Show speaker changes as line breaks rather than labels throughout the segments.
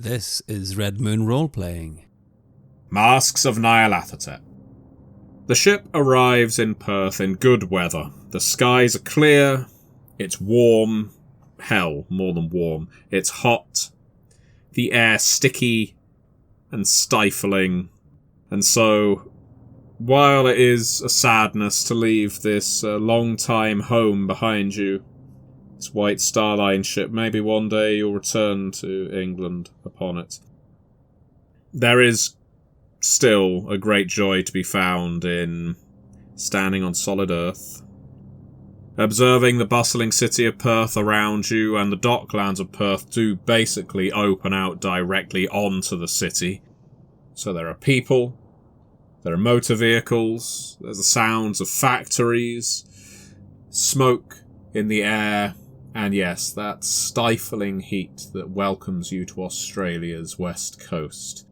This is Red Moon Role-Playing.
Masks of Nyarlathotep. The ship arrives in Perth in good weather. The skies are clear, it's warm, hell, more than warm. It's hot, the air sticky and stifling, and so, while it is a sadness to leave this long-time home behind you, this White Star Line ship, maybe one day you'll return to England upon it. There is still a great joy to be found in standing on solid earth, observing the bustling city of Perth around you, and the docklands of Perth do basically open out directly onto the city. So there are people, there are motor vehicles, there's the sounds of factories, smoke in the air, and yes, that stifling heat that welcomes you to Australia's west coast.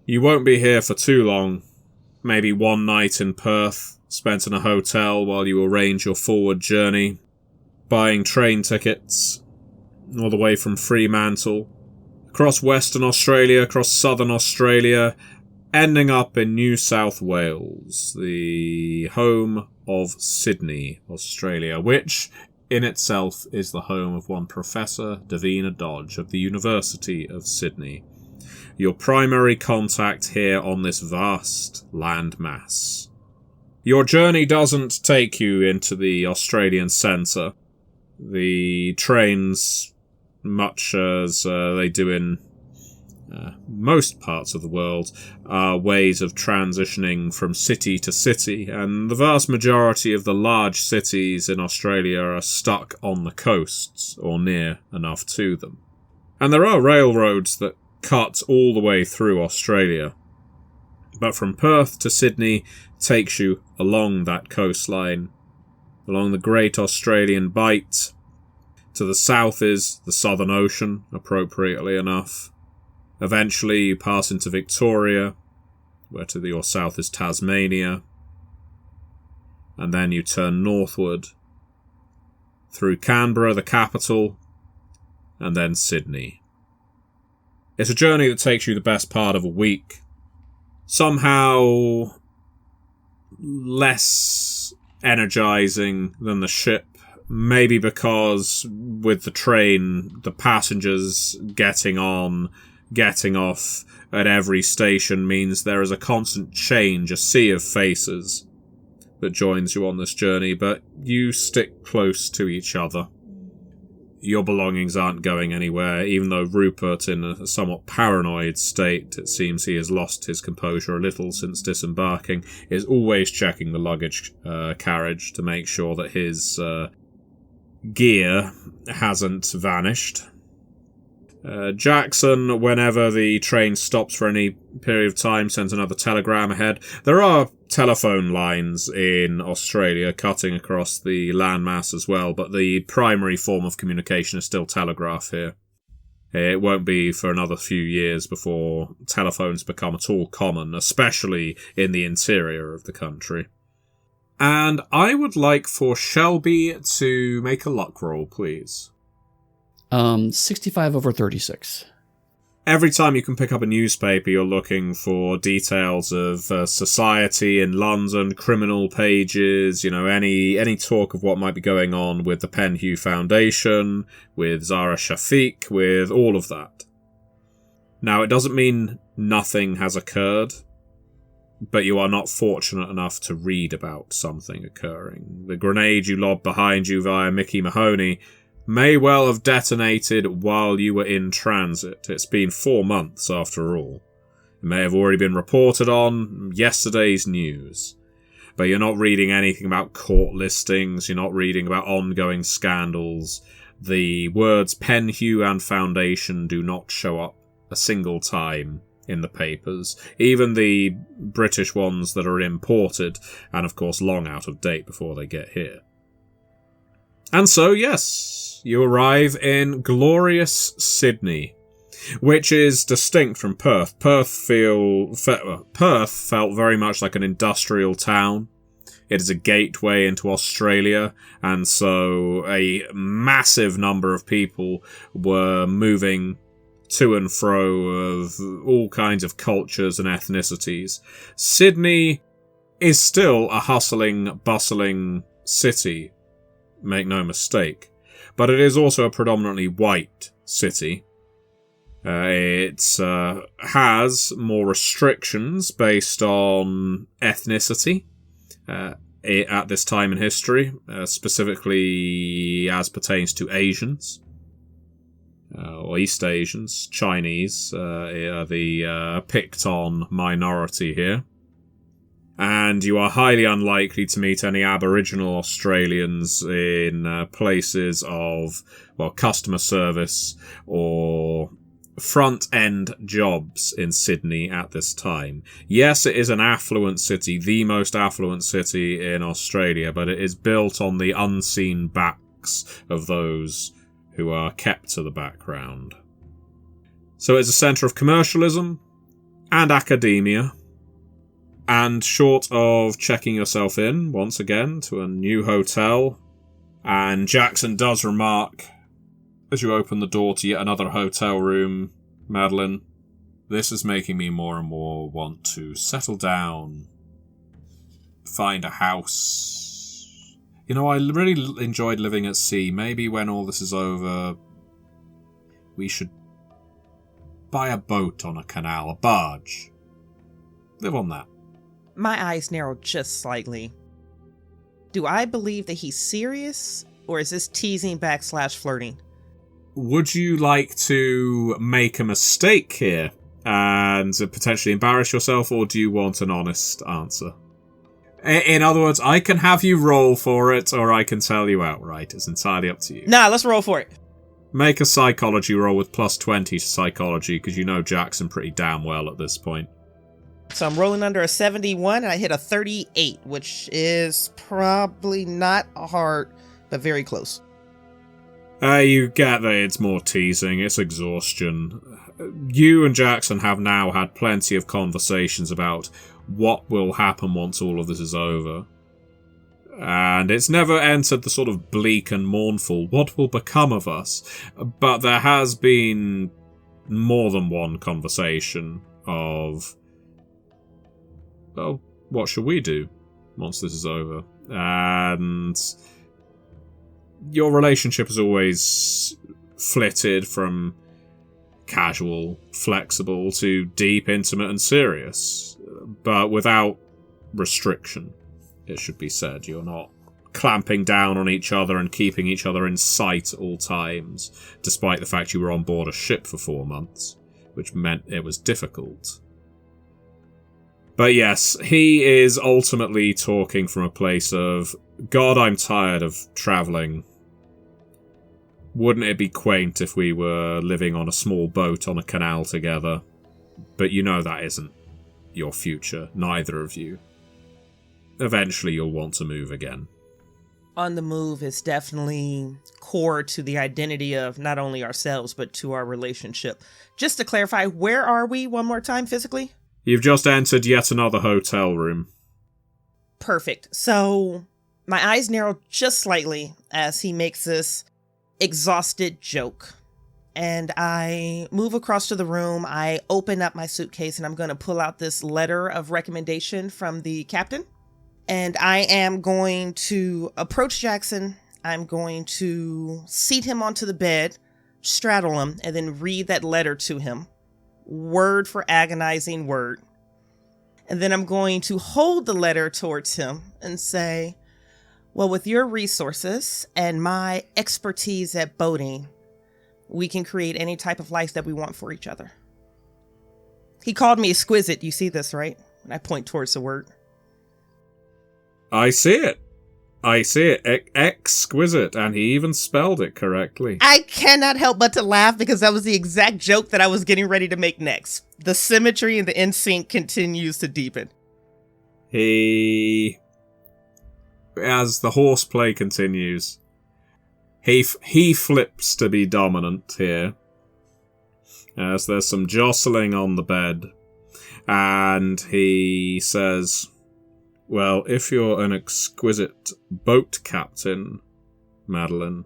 You won't be here for too long. Maybe one night in Perth, spent in a hotel while you arrange your forward journey, buying train tickets, all the way from Fremantle, across Western Australia, across Southern Australia, ending up in New South Wales, the home of Sydney, Australia, which in itself is the home of one Professor Davina Dodge of the University of Sydney. Your primary contact here on this vast land mass. Your journey doesn't take you into the Australian centre. The trains, much as they do in most parts of the world, are ways of transitioning from city to city, and the vast majority of the large cities in Australia are stuck on the coasts, or near enough to them. And there are railroads that cut all the way through Australia, but from Perth to Sydney takes you along that coastline, along the Great Australian Bight. To the south is the Southern Ocean, appropriately enough. Eventually you pass into Victoria, where to your south is Tasmania, and then you turn northward through Canberra, the capital, and then Sydney. It's a journey that takes you the best part of a week. Somehow less energizing than the ship, maybe because with the train, the passengers getting on, getting off at every station means there is a constant change, a sea of faces that joins you on this journey, but you stick close to each other. Your belongings aren't going anywhere, even though Rupert, in a somewhat paranoid state, it seems he has lost his composure a little since disembarking, is always checking the luggage carriage to make sure that his gear hasn't vanished. Jackson, whenever the train stops for any period of time, sends another telegram ahead. There are telephone lines in Australia cutting across the landmass as well, but the primary form of communication is still telegraph here. It won't be for another few years before telephones become at all common, especially in the interior of the country. And I would like for Shelby to make a luck roll, please.
65 over 36.
Every time you can pick up a newspaper, you're looking for details of society in London, criminal pages, any talk of what might be going on with the Penhew Foundation, with Zara Shafiq, with all of that. Now, it doesn't mean nothing has occurred, but you are not fortunate enough to read about something occurring. The grenade you lobbed behind you via Mickey Mahoney may well have detonated while you were in transit. It's been 4 months, after all. It may have already been reported on yesterday's news. But you're not reading anything about court listings, you're not reading about ongoing scandals. The words Penhew and Foundation do not show up a single time in the papers, even the British ones that are imported, and of course long out of date before they get here. And so, yes, you arrive in glorious Sydney, which is distinct from Perth. Perth felt very much like an industrial town. It is a gateway into Australia, and so a massive number of people were moving to and fro of all kinds of cultures and ethnicities. Sydney is still a hustling, bustling city, make no mistake, but it is also a predominantly white city. It has more restrictions based on ethnicity at this time in history, specifically as pertains to Asians. Or East Asians, Chinese, are the picked-on minority here. And you are highly unlikely to meet any Aboriginal Australians in places of, well, customer service or front-end jobs in Sydney at this time. Yes, it is an affluent city, the most affluent city in Australia, but it is built on the unseen backs of those who are kept to the background. So it's a centre of commercialism and academia. And short of checking yourself in, once again, to a new hotel, and Jackson does remark, as you open the door to yet another hotel room, Madeline, this is making me more and more want to settle down, find a house. You know, I really enjoyed living at sea. Maybe when all this is over, we should buy a boat on a canal, a barge. Live on that.
My eyes narrowed just slightly. Do I believe that he's serious, or is this teasing / flirting?
Would you like to make a mistake here and potentially embarrass yourself, or do you want an honest answer? In other words, I can have you roll for it, or I can tell you outright. It's entirely up to you.
Nah, let's roll for it.
Make a psychology roll with plus 20 to psychology, because you know Jackson pretty damn well at this point.
So I'm rolling under a 71, and I hit a 38, which is probably not hard, but very close.
You get that it's more teasing, it's exhaustion. You and Jackson have now had plenty of conversations about what will happen once all of this is over. And it's never entered the sort of bleak and mournful, what will become of us? But there has been more than one conversation of, well, what should we do once this is over? And your relationship has always flitted from casual, flexible, to deep, intimate, and serious. But without restriction, it should be said. You're not clamping down on each other and keeping each other in sight at all times, despite the fact you were on board a ship for 4 months, which meant it was difficult. But yes, he is ultimately talking from a place of, God, I'm tired of travelling. Wouldn't it be quaint if we were living on a small boat on a canal together? But you know that isn't your future, neither of you. Eventually you'll want to move again.
On the move is definitely core to the identity of not only ourselves, but to our relationship. Just to clarify, where are we one more time physically?
You've just entered yet another hotel room.
Perfect. So my eyes narrowed just slightly as he makes this exhausted joke. And I move across to the room. I open up my suitcase and I'm going to pull out this letter of recommendation from the captain. And I am going to approach Jackson. I'm going to seat him onto the bed, straddle him, and then read that letter to him. Word for agonizing word. And then I'm going to hold the letter towards him and say, well, with your resources and my expertise at boating, we can create any type of life that we want for each other. He called me exquisite. You see this, right? And I point towards the word.
I see it. I see it. Exquisite. And he even spelled it correctly.
I cannot help but to laugh because that was the exact joke that I was getting ready to make next. The symmetry and the in-sync continues to deepen.
As the horseplay continues, he flips to be dominant here. As there's some jostling on the bed. And he says, well, if you're an exquisite boat captain, Madeline,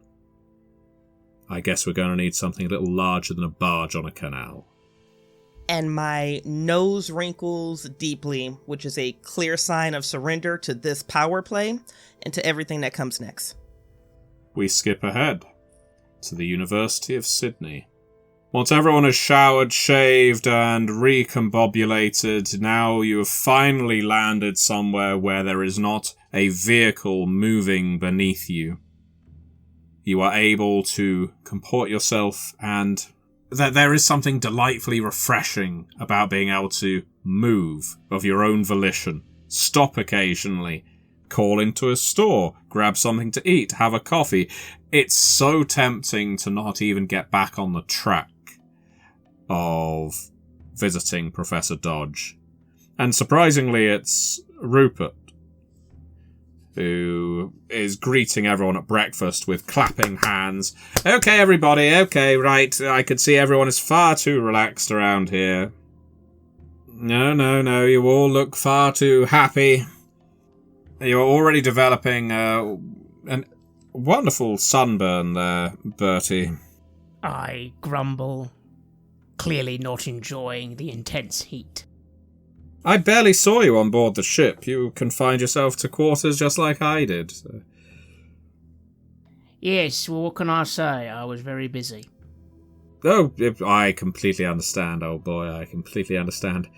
I guess we're going to need something a little larger than a barge on a canal.
And my nose wrinkles deeply, which is a clear sign of surrender to this power play and to everything that comes next.
We skip ahead to the University of Sydney. Once everyone has showered, shaved, and recombobulated, now you have finally landed somewhere where there is not a vehicle moving beneath you. You are able to comport yourself, and there is something delightfully refreshing about being able to move of your own volition, stop occasionally, call into a store, grab something to eat, have a coffee. It's so tempting to not even get back on the track of visiting Professor Dodge. And surprisingly, it's Rupert who is greeting everyone at breakfast with clapping hands. Okay, everybody, okay, right, I can see everyone is far too relaxed around here. No, you all look far too happy. You're already developing a wonderful sunburn there, Bertie.
I grumble, clearly not enjoying the intense heat.
I barely saw you on board the ship. You confined yourself to quarters just like I did. So.
Yes, well, what can I say? I was very busy.
Oh, I completely understand, old boy. I completely understand.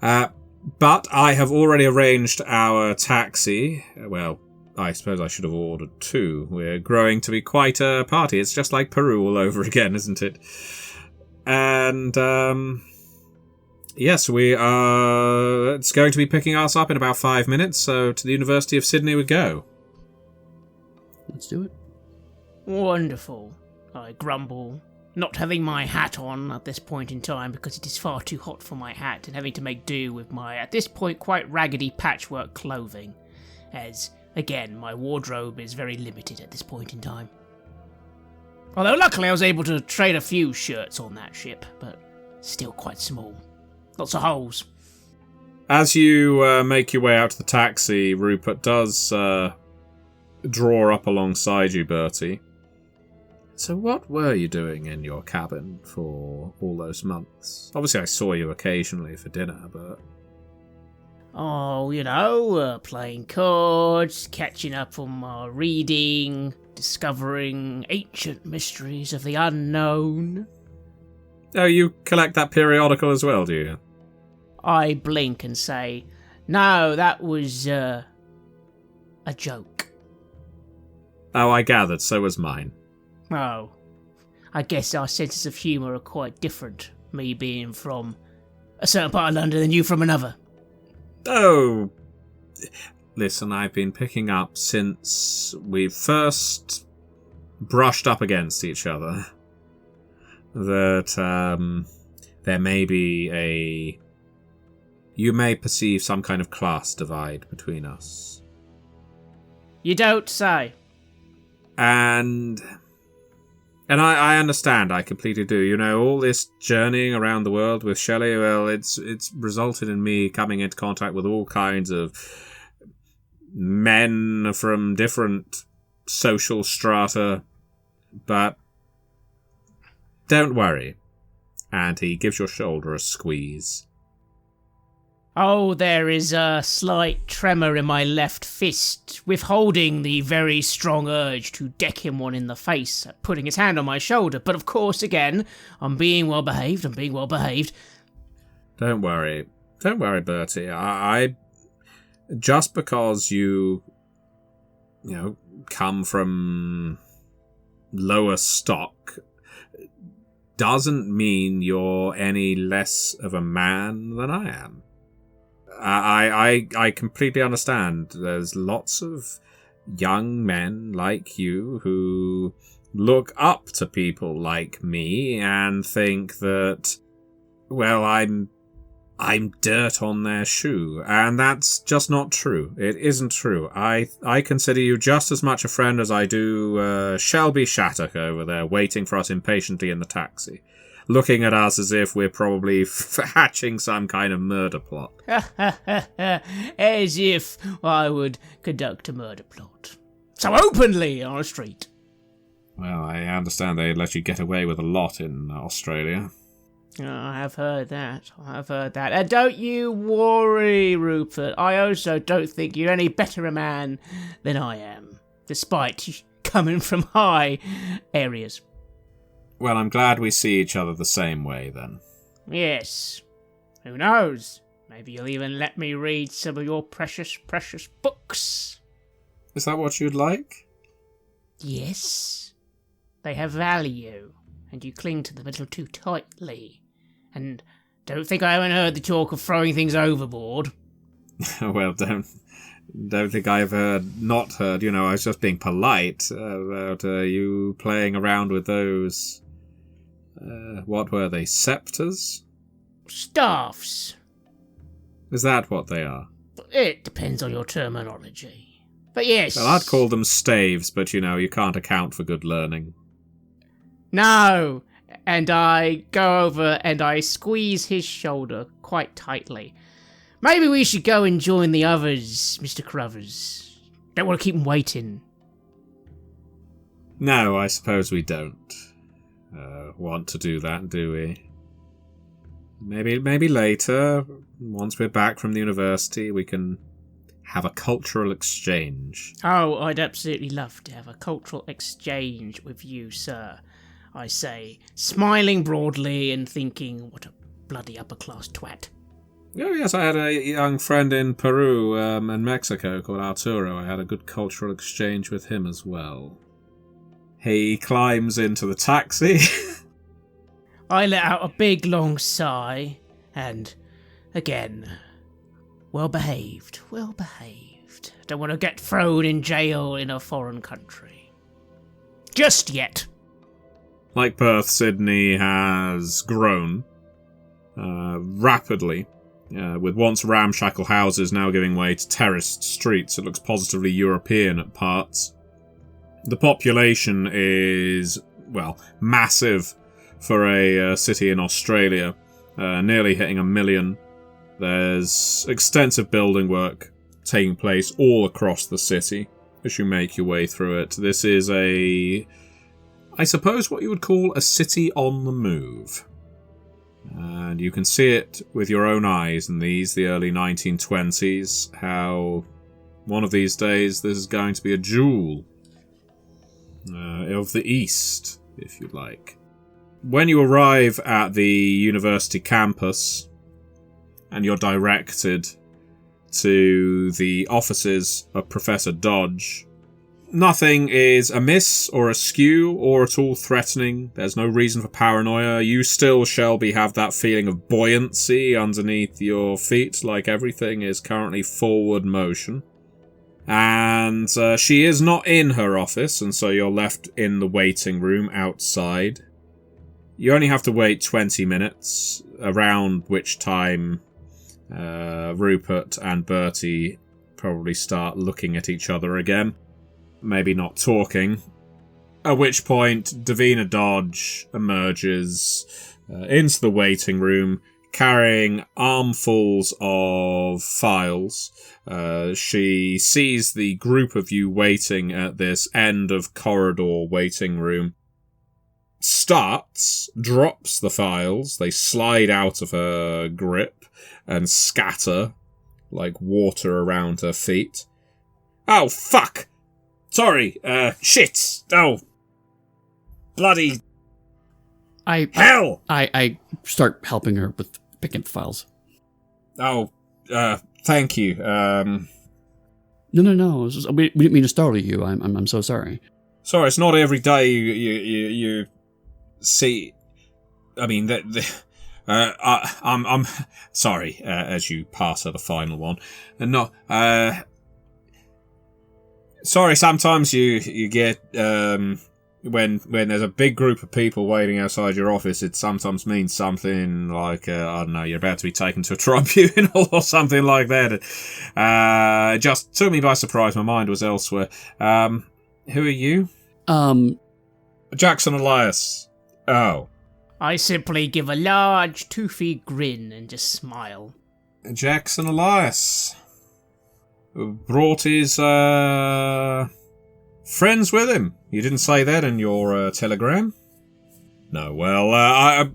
But I have already arranged our taxi. Well, I suppose I should have ordered two. We're growing to be quite a party. It's just like Peru all over again, isn't it? And, yes, we are. It's going to be picking us up in about 5 minutes, so to the University of Sydney we go.
Let's do it.
Wonderful. I grumble, not having my hat on at this point in time because it is far too hot for my hat, and having to make do with my, at this point, quite raggedy patchwork clothing, as, again, my wardrobe is very limited at this point in time. Although luckily I was able to trade a few shirts on that ship, but still quite small. Lots of holes.
As you make your way out to the taxi, Rupert does draw up alongside you, Bertie. So what were you doing in your cabin for all those months? Obviously I saw you occasionally for dinner, but...
Oh, you know, playing cards, catching up on my reading, discovering ancient mysteries of the unknown.
Oh, you collect that periodical as well, do you?
I blink and say, no, that was, a joke.
Oh, I gathered, so was mine.
Oh, I guess our senses of humour are quite different, me being from a certain part of London and you from another.
Oh, listen, I've been picking up since we first brushed up against each other that there may be you may perceive some kind of class divide between us.
You don't say.
And I understand, I completely do. You know, all this journeying around the world with Shelley, well, it's resulted in me coming into contact with all kinds of men from different social strata. But don't worry. And he gives your shoulder a squeeze.
Oh, there is a slight tremor in my left fist, withholding the very strong urge to deck him one in the face, putting his hand on my shoulder. But of course, again, I'm being well behaved.
Don't worry, Bertie. I just because you come from lower stock doesn't mean you're any less of a man than I am. I completely understand. There's lots of young men like you who look up to people like me and think that, well, I'm dirt on their shoe, and that's just not true. It isn't true. I consider you just as much a friend as I do Shelby Shattuck over there, waiting for us impatiently in the taxi, looking at us as if we're probably hatching some kind of murder plot.
As if I would conduct a murder plot. So openly on a street.
Well, I understand they let you get away with a lot in Australia.
I have heard that. And don't you worry, Rupert. I also don't think you're any better a man than I am, despite coming from high areas.
Well, I'm glad we see each other the same way, then.
Yes. Who knows? Maybe you'll even let me read some of your precious, precious books.
Is that what you'd like?
Yes. They have value, and you cling to them a little too tightly. And don't think I haven't heard the talk of throwing things overboard.
Well, don't think I've not heard. I was just being polite about you playing around with those... what were they, scepters?
Staffs.
Is that what they are?
It depends on your terminology. But yes.
Well, I'd call them staves, but you can't account for good learning.
No! And I go over and I squeeze his shoulder quite tightly. Maybe we should go and join the others, Mr. Carruthers. Don't want to keep him waiting.
No, I suppose we don't want to do that, do we? Maybe later, once we're back from the university, we can have a cultural exchange.
Oh, I'd absolutely love to have a cultural exchange with you, sir. I say, smiling broadly and thinking, what a bloody upper-class twat.
Oh, yes, I had a young friend in Peru and Mexico called Arturo. I had a good cultural exchange with him as well. He climbs into the taxi.
I let out a big, long sigh, and, again, well behaved. Don't want to get thrown in jail in a foreign country. Just yet.
Like Perth, Sydney has grown rapidly, with once ramshackle houses now giving way to terraced streets. It looks positively European at parts. The population is, massive for a city in Australia, nearly hitting 1 million. There's extensive building work taking place all across the city as you make your way through it. This is I suppose what you would call a city on the move. And you can see it with your own eyes in the early 1920s, how one of these days this is going to be a jewel of the East, if you like. When you arrive at the university campus and you're directed to the offices of Professor Dodge, nothing is amiss or askew or at all threatening. There's no reason for paranoia. You still, Shelby, have that feeling of buoyancy underneath your feet, like everything is currently forward motion. And she is not in her office, and so you're left in the waiting room outside. You only have to wait 20 minutes, around which time Rupert and Bertie probably start looking at each other again. Maybe not talking. At which point, Davina Dodge emerges into the waiting room, carrying armfuls of files. She sees the group of you waiting at this end of corridor waiting room, starts, drops the files, they slide out of her grip and scatter like water around her feet. Oh, fuck! Sorry, shit! Oh, bloody hell!
I start helping her with picking up the files.
Oh, thank you.
No. We didn't mean to startle you. I'm so sorry.
Sorry, it's not every day you see. I mean, I'm sorry. As you pass her the final one, and no, sorry. Sometimes you get when there's a big group of people waiting outside your office, it sometimes means something like, I don't know, you're about to be taken to a tribunal or something like that. It just took me by surprise. My mind was elsewhere. Who are you? Jackson Elias. Oh.
I simply give a large, toothy grin and just smile.
Jackson Elias. Brought his Friends with him? You didn't say that in your telegram? No, well,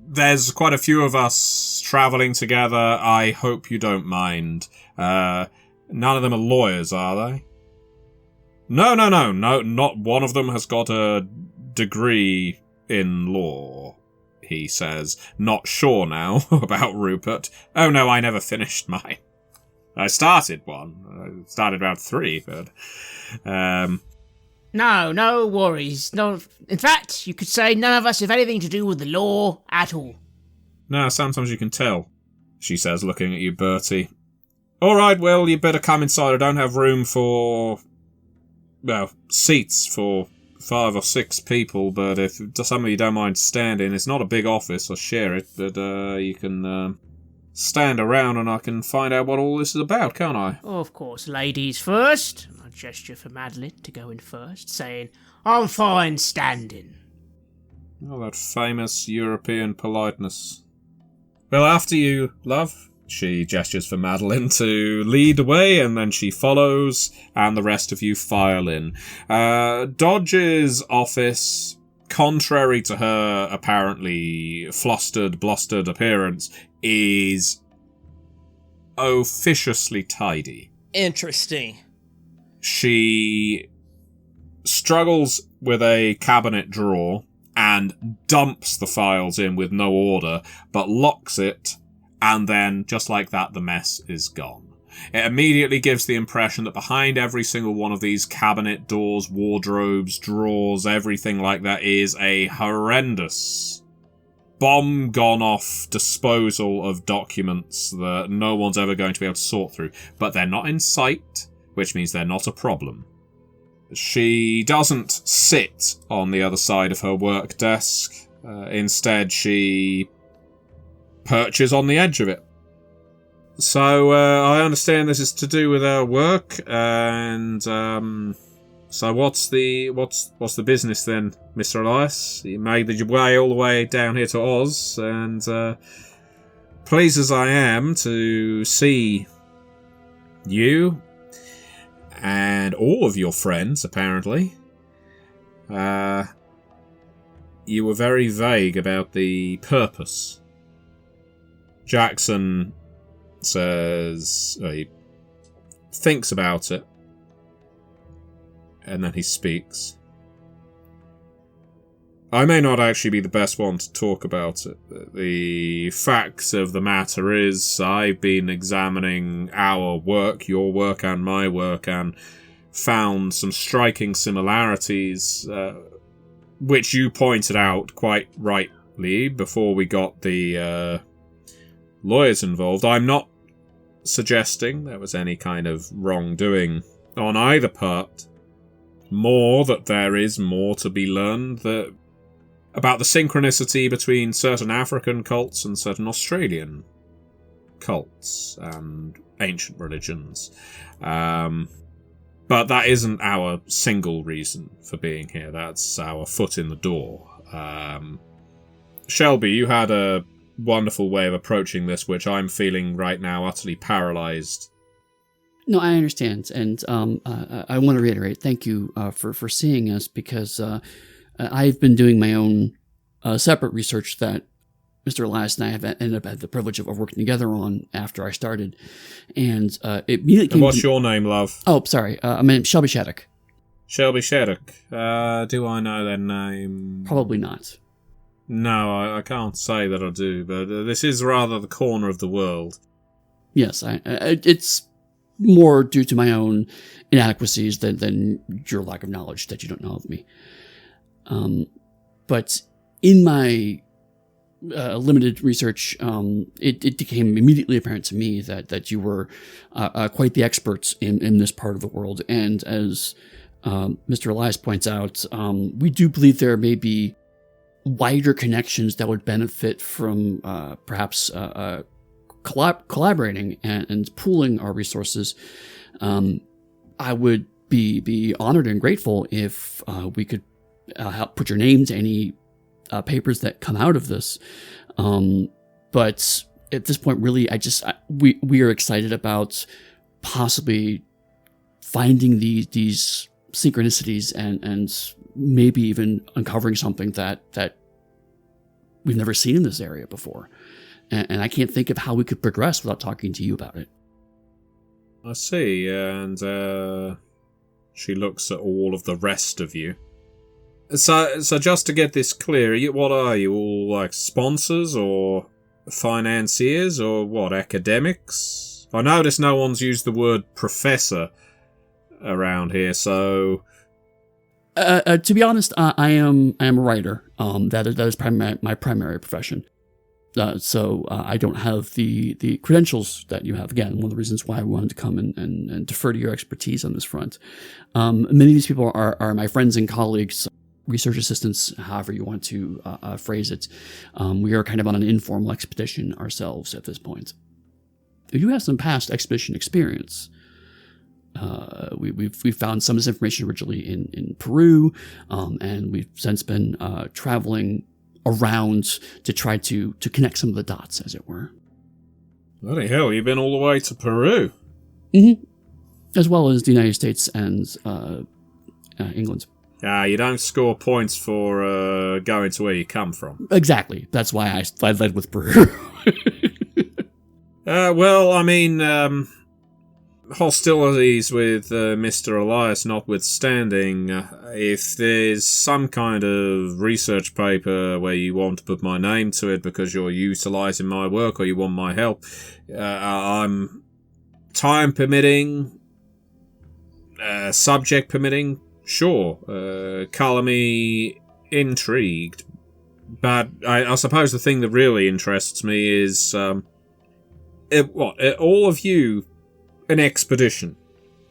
there's quite a few of us travelling together. I hope you don't mind. None of them are lawyers, are they? No, not one of them has got a degree in law, he says, not sure now about Rupert. Oh no, I never finished mine. I started one. I started about 3, but...
No worries. No, in fact, you could say none of us have anything to do with the law at all.
No, sometimes you can tell, she says, looking at you, Bertie. All right, well, you better come inside. I don't have room for... well, seats for 5 or 6 people, but if some of you don't mind standing, it's not a big office, I'll share it, but you can stand around and I can find out what all this is about, can't I?
Of course, ladies first. I gesture for Madeline to go in first, saying, I'm fine standing.
Oh, that famous European politeness. Well, after you, love. She gestures for Madeline to lead the way, and then she follows, and the rest of you file in. Dodge's office, contrary to her apparently flustered, blustered appearance, is officiously tidy.
Interesting.
She struggles with a cabinet drawer and dumps the files in with no order, but locks it, and then, just like that, the mess is gone. It immediately gives the impression that behind every single one of these cabinet doors, wardrobes, drawers, everything like that is a horrendous bomb gone off disposal of documents that no one's ever going to be able to sort through. But they're not in sight, which means they're not a problem. She doesn't sit on the other side of her work desk. Instead, she perches on the edge of it. So, I understand this is to do with our work, and, so what's the business then, Mr. Elias? You made your way all the way down here to Oz, and, pleased as I am to see you, and all of your friends, apparently. You were very vague about the purpose. Jackson says... he thinks about it. And then he speaks. I may not actually be the best one to talk about it. The facts of the matter is, I've been examining our work, your work and my work, and found some striking similarities, which you pointed out quite rightly before we got the lawyers involved. I'm not suggesting there was any kind of wrongdoing on either part. More that there is more to be learned about the synchronicity between certain African cults and certain Australian cults and ancient religions. But that isn't our single reason for being here. That's our foot in the door. Shelby, you had a wonderful way of approaching this, which I'm feeling right now utterly paralysed.
No, I understand, and I want to reiterate, thank you for seeing us, because I've been doing my own separate research that Mr. Elias and I have ended up had the privilege of working together on after I started, and it immediately came.
And what's your name, love?
Oh, sorry, my name's Shelby Shattuck.
Shelby Shattuck. Do I know their name?
Probably not.
No, I can't say that I do, but this is rather the corner of the world.
Yes, it's more due to my own inadequacies than your lack of knowledge that you don't know of me. But in my limited research, it became immediately apparent to me that you were quite the experts in this part of the world. And as Mr. Elias points out, we do believe there may be wider connections that would benefit from perhaps collaborating and pooling our resources. I would be honored and grateful if we could help put your name to any papers that come out of this. But at this point, really, we are excited about possibly finding these synchronicities and maybe even uncovering something that we've never seen in this area before. And I can't think of how we could progress without talking to you about it.
I see, and she looks at all of the rest of you. So just to get this clear, what are you, all like sponsors or financiers or what, academics? I notice no one's used the word professor around here, so...
to be honest, I am a writer. That is my primary profession. So I don't have the credentials that you have. Again, one of the reasons why I wanted to come and defer to your expertise on this front. Many of these people are my friends and colleagues, research assistants, however you want to phrase it. We are kind of on an informal expedition ourselves at this point. You have some past expedition experience. We've found some of this information originally in Peru, and we've since been traveling around to try to connect some of the dots, as it were.
Bloody hell, you've been all the way to Peru?
Mm-hmm. As well as the United States and England.
You don't score points for going to where you come from.
Exactly. That's why I led with Peru.
Well, I mean, hostilities with Mr. Elias notwithstanding, if there's some kind of research paper where you want to put my name to it because you're utilising my work or you want my help, I'm time permitting, subject permitting, sure, colour me intrigued. But I suppose the thing that really interests me is, all of you an expedition?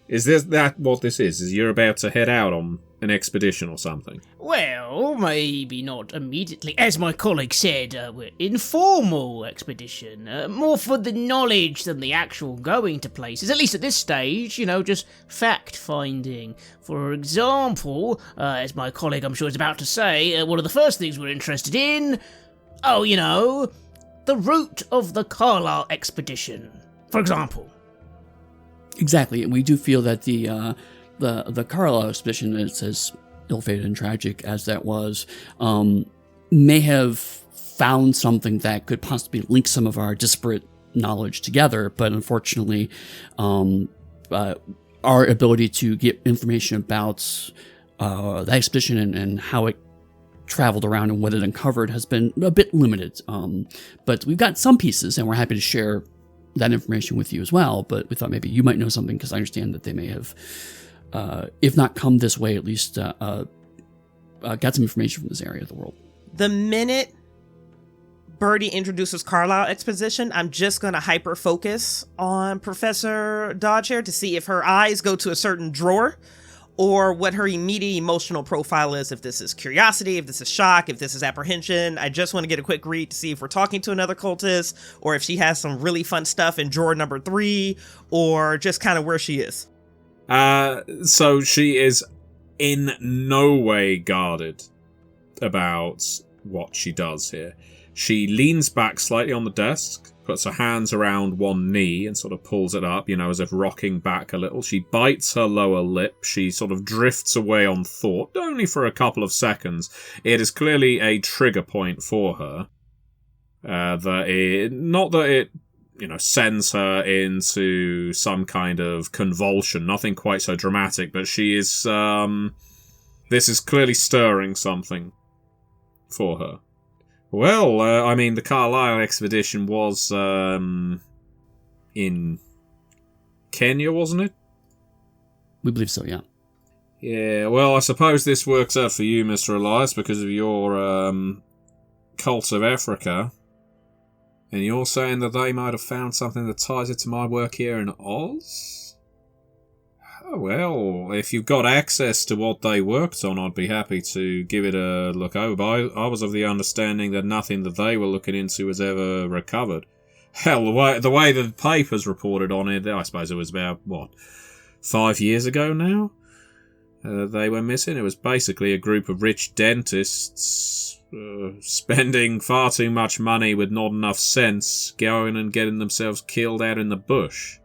Is that what this is? Is you're about to head out on an expedition or something?
Well, maybe not immediately. As my colleague said, we're informal expedition. More for the knowledge than the actual going to places. At least at this stage, just fact-finding. For example, as my colleague I'm sure is about to say, one of the first things we're interested in... the route of the Carlisle expedition, for example.
Exactly, and we do feel that the Carlisle expedition, as ill-fated and tragic as that was, may have found something that could possibly link some of our disparate knowledge together, but unfortunately, our ability to get information about that expedition and how it traveled around and what it uncovered has been a bit limited. But we've got some pieces, and we're happy to share that information with you as well, but we thought maybe you might know something because I understand that they may have, if not come this way, at least got some information from this area of the world.
The minute Birdie introduces Carlisle exposition, I'm just going to hyper focus on Professor Dodge here to see if her eyes go to a certain drawer or what her immediate emotional profile is, if this is curiosity, if this is shock, if this is apprehension. I just want to get a quick read to see if we're talking to another cultist, or if she has some really fun stuff in drawer number 3, or just kind of where she is.
So she is in no way guarded about what she does here. She leans back slightly on the desk, puts her hands around one knee and sort of pulls it up, as if rocking back a little. She bites her lower lip. She sort of drifts away on thought, only for a couple of seconds. It is clearly a trigger point for her. Not that it sends her into some kind of convulsion, nothing quite so dramatic, but she is, this is clearly stirring something for her. Well, the Carlisle expedition was, in Kenya, wasn't it?
We believe so, yeah.
Yeah, well, I suppose this works out for you, Mr. Elias, because of your, cult of Africa. And you're saying that they might have found something that ties it to my work here in Oz? Oh, well, if you've got access to what they worked on, I'd be happy to give it a look over. But I was of the understanding that nothing that they were looking into was ever recovered. Hell, the way the papers reported on it, I suppose it was about, 5 years ago now? They were missing. It was basically a group of rich dentists spending far too much money with not enough sense, going and getting themselves killed out in the bush.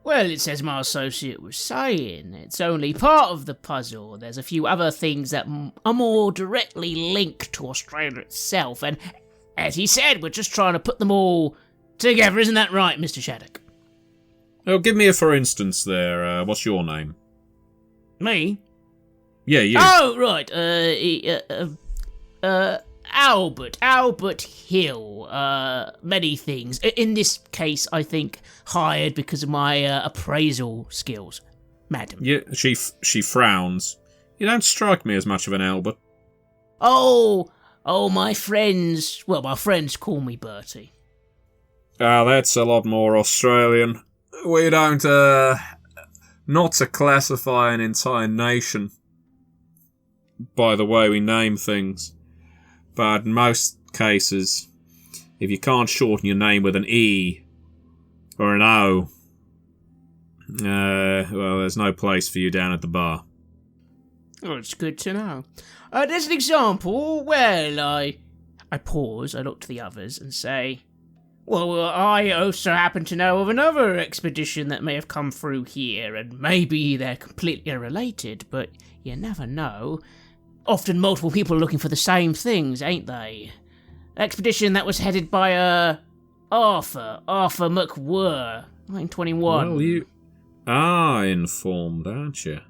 Well, it's as my associate was saying, it's only part of the puzzle. There's a few other things that are more directly linked to Australia itself, and as he said, we're just trying to put them all together. Isn't that right, Mr. Shattuck?
Oh, give me a for instance there. What's your name?
Me?
Yeah, you.
Oh, right. Albert Hill. Many things. In this case, I think hired because of my appraisal skills, madam.
Yeah, she frowns. You don't strike me as much of an Albert.
Oh, my friends. Well, my friends call me Bertie.
Ah, that's a lot more Australian. We don't, not to classify an entire nation by the way we name things, but in most cases, if you can't shorten your name with an E or an O, well, there's no place for you down at the bar.
Oh, it's good to know. There's an example. Well, I pause, I look to the others and say, well, I also happen to know of another expedition that may have come through here, and maybe they're completely unrelated, but you never know. Often multiple people are looking for the same things, ain't they? Expedition that was headed by, Arthur McWhirr, 1921.
Well, you are informed, aren't you?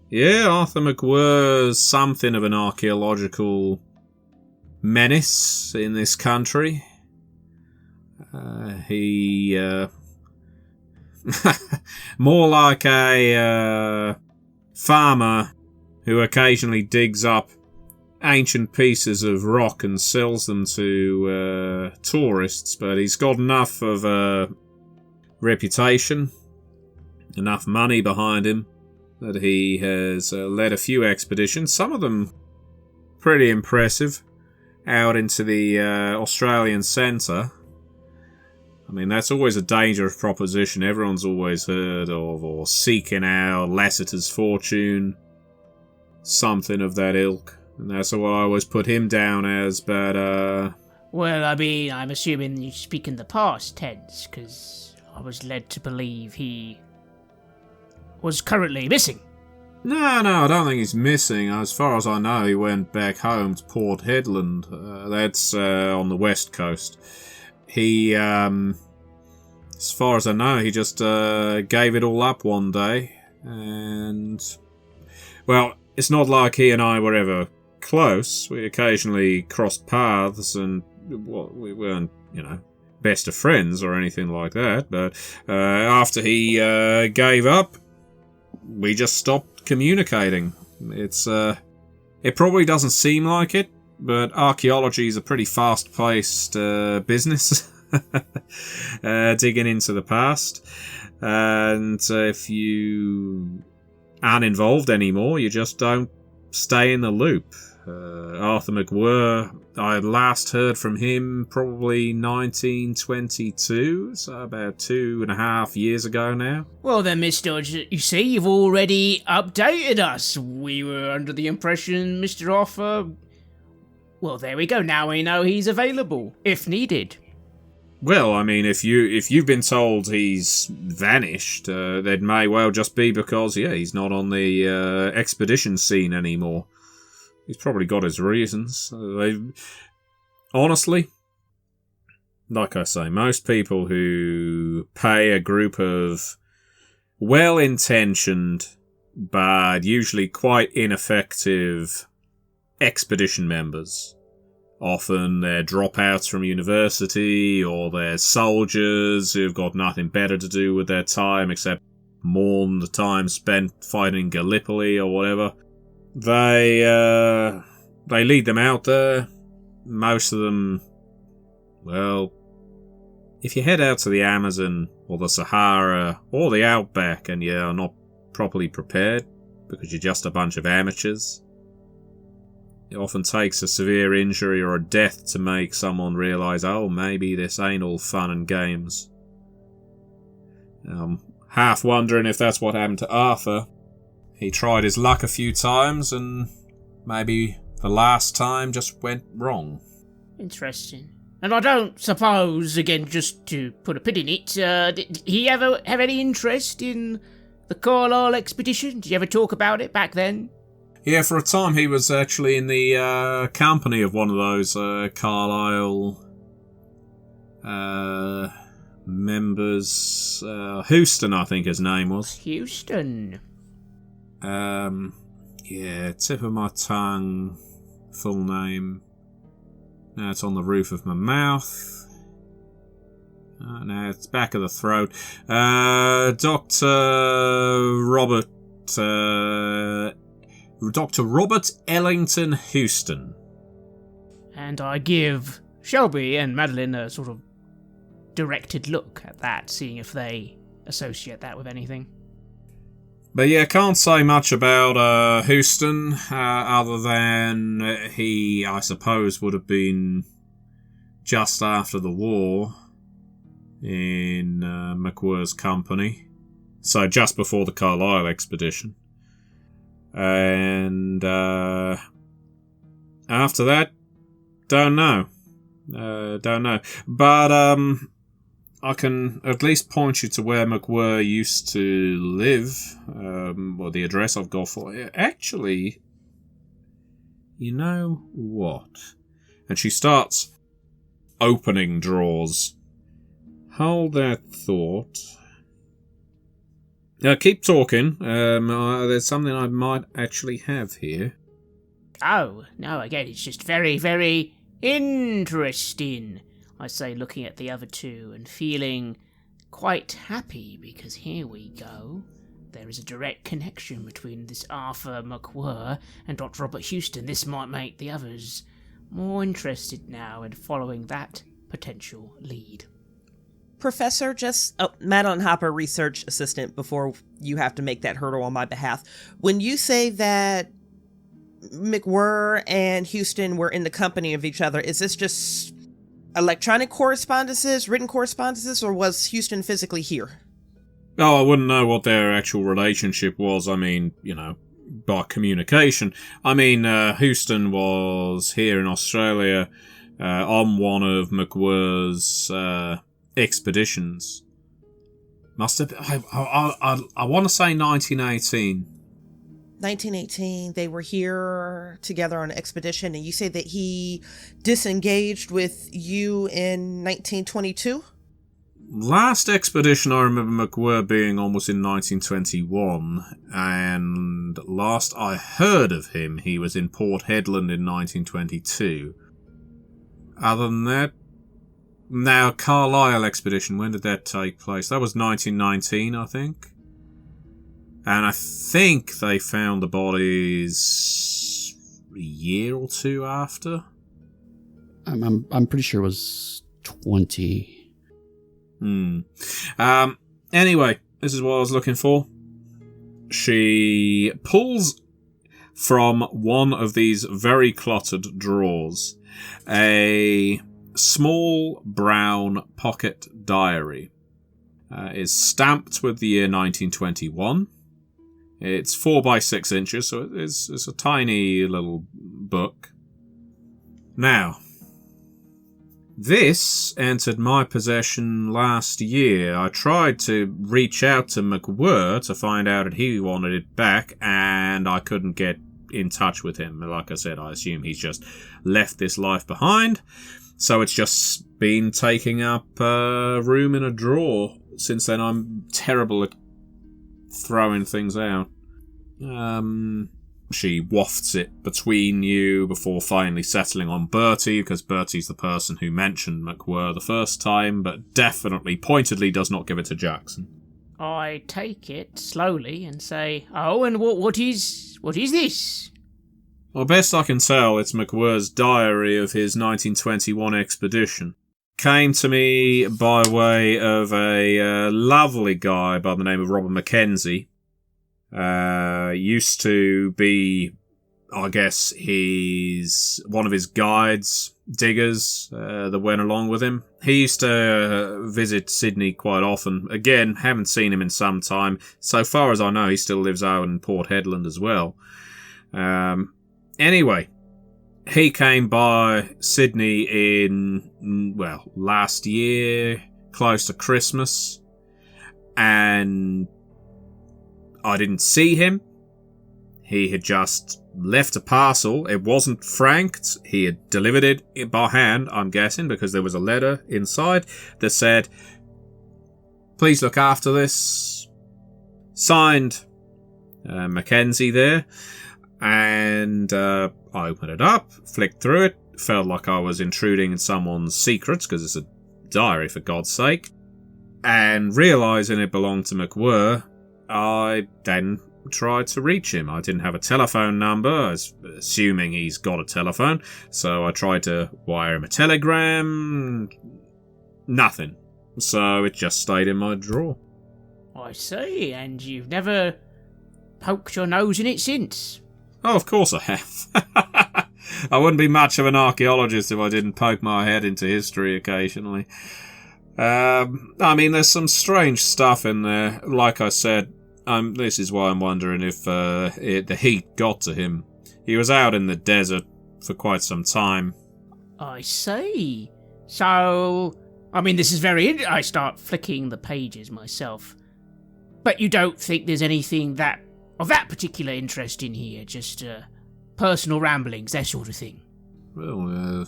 Yeah, Arthur McWhirr's something of an archaeological menace in this country. He more like a farmer who occasionally digs up ancient pieces of rock and sells them to tourists, but he's got enough of a reputation, enough money behind him, that he has led a few expeditions, some of them pretty impressive, out into the Australian centre. I mean, that's always a dangerous proposition. Everyone's always heard of, or seeking out Lassiter's fortune, something of that ilk. And that's what I always put him down as, but,
Well, I mean, I'm assuming you speak in the past tense, because I was led to believe he was currently missing.
No, I don't think he's missing. As far as I know, he went back home to Port Hedland. That's on the west coast. He, as far as I know, he just gave it all up one day. And, well, it's not like he and I were ever close. We occasionally crossed paths, and well, we weren't, best of friends or anything like that. But after he gave up, we just stopped communicating. It probably doesn't seem like it, but archaeology is a pretty fast-paced business. Digging into the past. And if you aren't involved anymore, you just don't stay in the loop. Arthur McWhirr, I last heard from him probably 1922, so about 2.5 years ago now.
Well then, Miss Dodge, you see, you've already updated us. We were under the impression Mr. Arthur... Well, there we go, now we know he's available, if needed.
Well, I mean, if you've been told he's vanished, that may well just be because, he's not on the expedition scene anymore. He's probably got his reasons. Honestly, like I say, most people who pay a group of well-intentioned but usually quite ineffective expedition members, often they're dropouts from university, or they're soldiers who've got nothing better to do with their time except mourn the time spent fighting Gallipoli or whatever. They lead them out there. Most of them, well, if you head out to the Amazon or the Sahara or the Outback and you're not properly prepared because you're just a bunch of amateurs, it often takes a severe injury or a death to make someone realise, oh, maybe this ain't all fun and games. Half wondering if that's what happened to Arthur. He tried his luck a few times, and maybe the last time just went wrong.
Interesting. And I don't suppose, again, just to put a pin in it, did he ever have any interest in the Carlisle expedition? Did you ever talk about it back then?
Yeah, for a time he was actually in the company of one of those Carlisle members. Houston, I think his name was.
Houston.
Yeah, tip of my tongue. Full name. Now it's on the roof of my mouth. Now it's back of the throat. Dr. Robert Ellington Houston.
And I give Shelby and Madeline a sort of directed look at that, seeing if they associate that with anything.
But yeah, can't say much about Houston, other than he, I suppose, would have been just after the war in McWhirr's company. So just before the Carlisle expedition. And after that, don't know. But I can at least point you to where McWhirr used to live, or the address I've got for it. Actually, you know what? And she starts opening drawers. Hold that thought. Keep talking. There's something I might actually have here.
Oh, no, again, it's just very, very interesting, I say, looking at the other two and feeling quite happy, because here we go. There is a direct connection between this Arthur McWhirr and Dr. Robert Houston. This might make the others more interested now in following that potential lead.
Professor, Madeline Hopper, research assistant, before you have to make that hurdle on my behalf. When you say that McWhirr and Houston were in the company of each other, is this just electronic correspondences, written correspondences, or was Houston physically here?
Oh, I wouldn't know what their actual relationship was. I mean, by communication. I mean, Houston was here in Australia on one of McWhirr's expeditions. Must have been, I want to say 1918.
1918, they were here together on an expedition, and you say that he disengaged with you in 1922?
Last expedition I remember McWhirr being on was in 1921, and last I heard of him, he was in Port Hedland in 1922. Other than that, now Carlisle expedition, when did that take place? That was 1919, I think. And I think they found the bodies a year or two after.
I'm pretty sure it was 20.
Anyway, this is what I was looking for. She pulls from one of these very cluttered drawers a small brown pocket diary. Is stamped with the year 1921. It's 4 by 6 inches, so it's a tiny little book. Now, this entered my possession last year. I tried to reach out to McWhirr to find out if he wanted it back, and I couldn't get in touch with him. Like I said, I assume he's just left this life behind, so it's just been taking up room in a drawer. Since then, I'm terrible at throwing things out. She wafts it between you before finally settling on Bertie, because Bertie's the person who mentioned McWhirr the first time, but definitely, pointedly does not give it to Jackson.
I take it slowly and say, "Oh, and what is this?"
Well, best I can tell, it's McWhirr's diary of his 1921 expedition. Came to me by way of a lovely guy by the name of Robert Mackenzie. Used to be, I guess, one of his guides, diggers, that went along with him. He used to visit Sydney quite often. Again, haven't seen him in some time. So far as I know, he still lives out in Port Hedland as well. Anyway, He came by Sydney in, well, last year, close to Christmas, and I didn't see him. He had just left a parcel. It wasn't franked. He had delivered it by hand, I'm guessing, because there was a letter inside that said, "Please look after this." Signed, Mackenzie there. And I opened it up, flicked through it, felt like I was intruding in someone's secrets, because it's a diary, for God's sake. And realising it belonged to McWhirr, I then tried to reach him. I didn't have a telephone number, I was assuming he's got a telephone, so I tried to wire him a telegram. Nothing. So it just stayed in my drawer.
I see, and you've never poked your nose in it since?
Oh, of course I have. I wouldn't be much of an archaeologist if I didn't poke my head into history occasionally. I mean, there's some strange stuff in there. Like I said, this is why I'm wondering if the heat got to him. He was out in the desert for quite some time.
I see. So, I mean, this is very... I start flicking the pages myself. But you don't think there's anything that of that particular interest in here? Just personal ramblings, that sort of thing?
Well,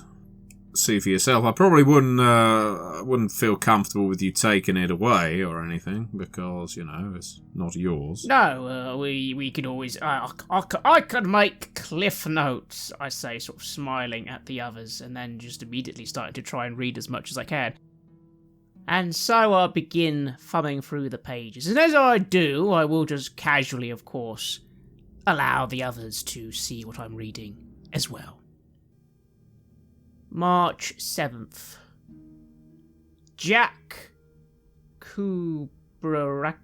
see for yourself. I probably wouldn't feel comfortable with you taking it away or anything, because, you know, it's not yours.
No, we could always... I could make cliff notes, I say, sort of smiling at the others, and then just immediately starting to try and read as much as I can. And so I begin thumbing through the pages, and as I do, I will just casually, of course, allow the others to see what I'm reading as well. March 7th. Jack Kubarak.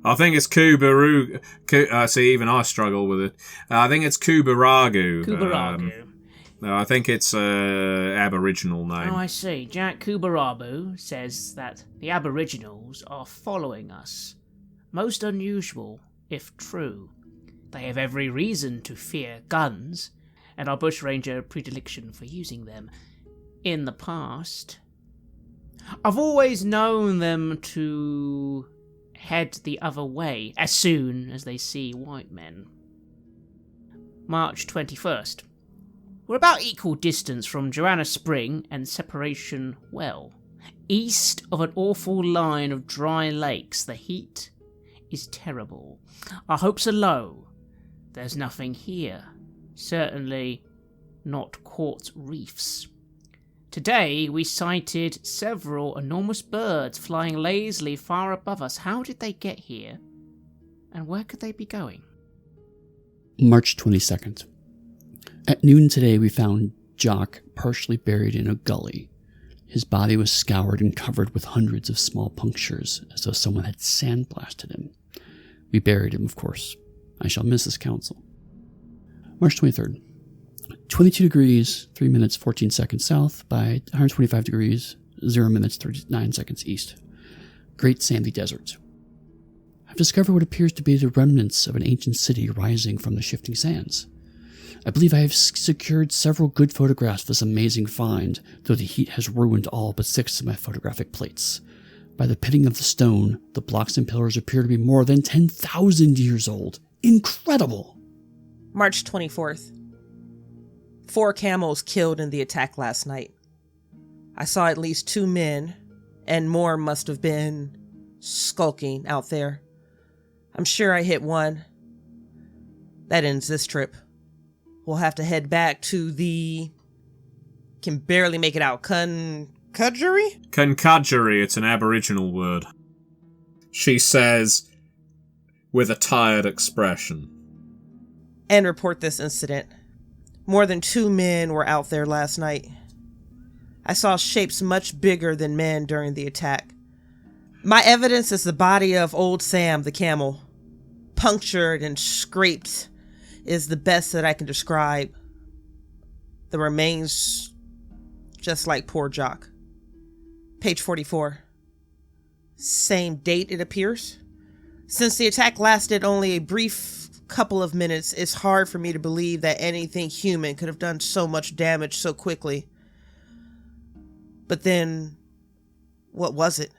I think it's Kubaru. See, even I struggle with it. I think it's Kubaragu.
Kubaragu.
I think it's an Aboriginal name.
Oh, I see. Jack Kubarabu says that the Aboriginals are following us. Most unusual, if true. They have every reason to fear guns, and our bushranger predilection for using them. In the past, I've always known them to head the other way as soon as they see white men. March 21st. We're about equal distance from Joanna Spring and Separation Well. East of an awful line of dry lakes, the heat is terrible. Our hopes are low. There's nothing here. Certainly not quartz reefs. Today we sighted several enormous birds flying lazily far above us. How did they get here? And where could they be going?
March 22nd. At noon today, we found Jock partially buried in a gully. His body was scoured and covered with hundreds of small punctures, as though someone had sandblasted him. We buried him, of course. I shall miss his counsel. March 23rd. 22 degrees, 3 minutes, 14 seconds south by 125 degrees, 0 minutes, 39 seconds east. Great sandy desert. I've discovered what appears to be the remnants of an ancient city rising from the shifting sands. I believe I have secured several good photographs of this amazing find, though the heat has ruined all but 6 of my photographic plates. By the pitting of the stone, the blocks and pillars appear to be more than 10,000 years old. Incredible!
March 24th. 4 camels killed in the attack last night. I saw at least 2 men, and more must have been skulking out there. I'm sure I hit one. That ends this trip. We'll have to head back to the... Can barely make it out. Concudgery?
Concudgery, it's an Aboriginal word. She says, with a tired expression.
And report this incident. More than 2 men were out there last night. I saw shapes much bigger than men during the attack. My evidence is the body of old Sam, the camel. Punctured and scraped is the best that I can describe. The remains just like poor Jock. Page 44. Same date, it appears. Since the attack lasted only a brief couple of minutes, it's hard for me to believe that anything human could have done so much damage so quickly. But then, what was it?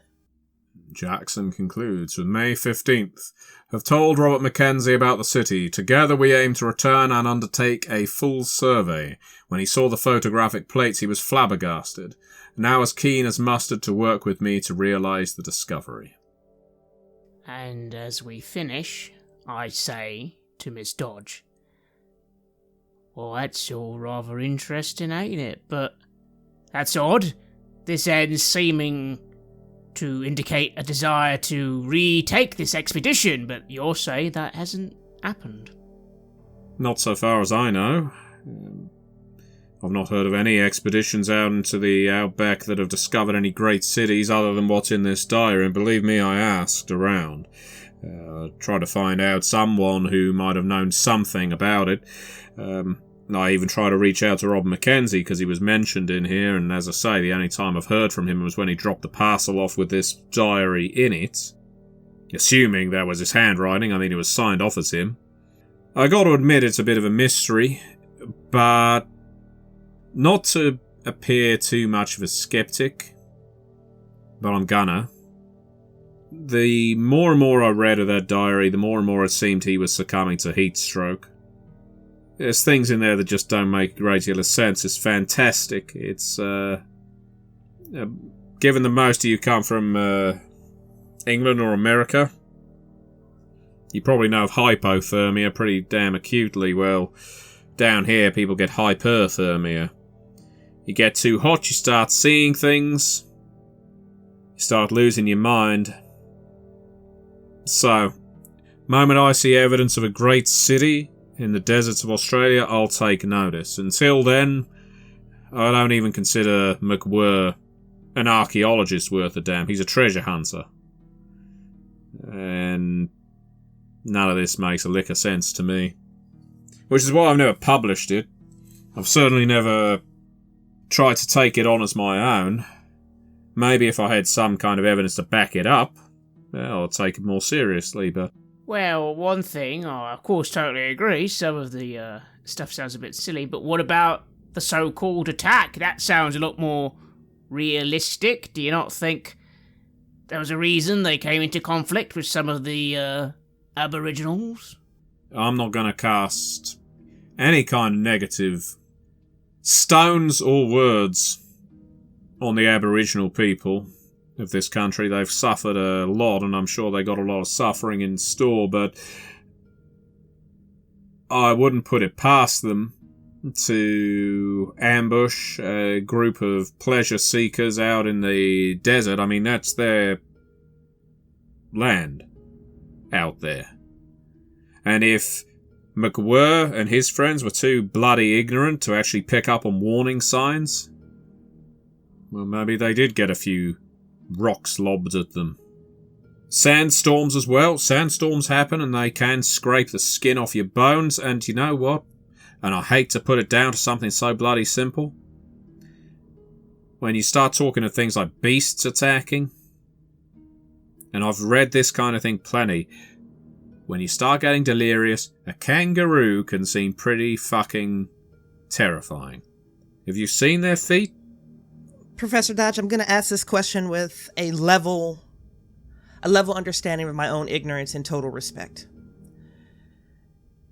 Jackson concludes with May 15th. Have told Robert Mackenzie about the city. Together we aim to return and undertake a full survey. When he saw the photographic plates, he was flabbergasted. Now as keen as mustard to work with me to realise the discovery.
And as we finish, I say to Miss Dodge, well, that's all rather interesting, ain't it? But that's odd. This ends seeming to indicate a desire to retake this expedition, but you say that hasn't happened.
Not so far as I know. I've not heard of any expeditions out into the outback that have discovered any great cities other than what's in this diary, and believe me, I asked around. Tried to find out someone who might have known something about it. I even tried to reach out to Robert Mackenzie because he was mentioned in here, and as I say, the only time I've heard from him was when he dropped the parcel off with this diary in it. Assuming that was his handwriting, I mean, it was signed off as him. I got to admit it's a bit of a mystery, but not to appear too much of a skeptic, but I'm gonna. The more and more I read of that diary, the more and more it seemed he was succumbing to heat stroke. There's things in there that just don't make a great deal of sense. It's fantastic. It's, given that most of you come from England or America, you probably know of hypothermia pretty damn acutely. Well, down here people get hyperthermia. You get too hot, you start seeing things, you start losing your mind. So, moment I see evidence of a great city in the deserts of Australia, I'll take notice. Until then, I don't even consider McWhirr an archaeologist worth a damn. He's a treasure hunter. And none of this makes a lick of sense to me. Which is why I've never published it. I've certainly never tried to take it on as my own. Maybe if I had some kind of evidence to back it up, well, I'll take it more seriously, but...
Well, one thing, I of course totally agree, some of the stuff sounds a bit silly, but what about the so-called attack? That sounds a lot more realistic. Do you not think there was a reason they came into conflict with some of the Aboriginals?
I'm not going to cast any kind of negative stones or words on the Aboriginal people of this country. They've suffered a lot, and I'm sure they got a lot of suffering in store, but I wouldn't put it past them to ambush a group of pleasure seekers out in the desert. I mean, that's their land out there. And if McWhirr and his friends were too bloody ignorant to actually pick up on warning signs, well, maybe they did get a few rocks lobbed at them. Sandstorms as well. Sandstorms happen and they can scrape the skin off your bones, and you know what? And I hate to put it down to something so bloody simple. When you start talking of things like beasts attacking, and I've read this kind of thing plenty, when you start getting delirious, a kangaroo can seem pretty fucking terrifying. Have you seen their feet?
Professor Dodge, I'm going to ask this question with a level understanding of my own ignorance and total respect.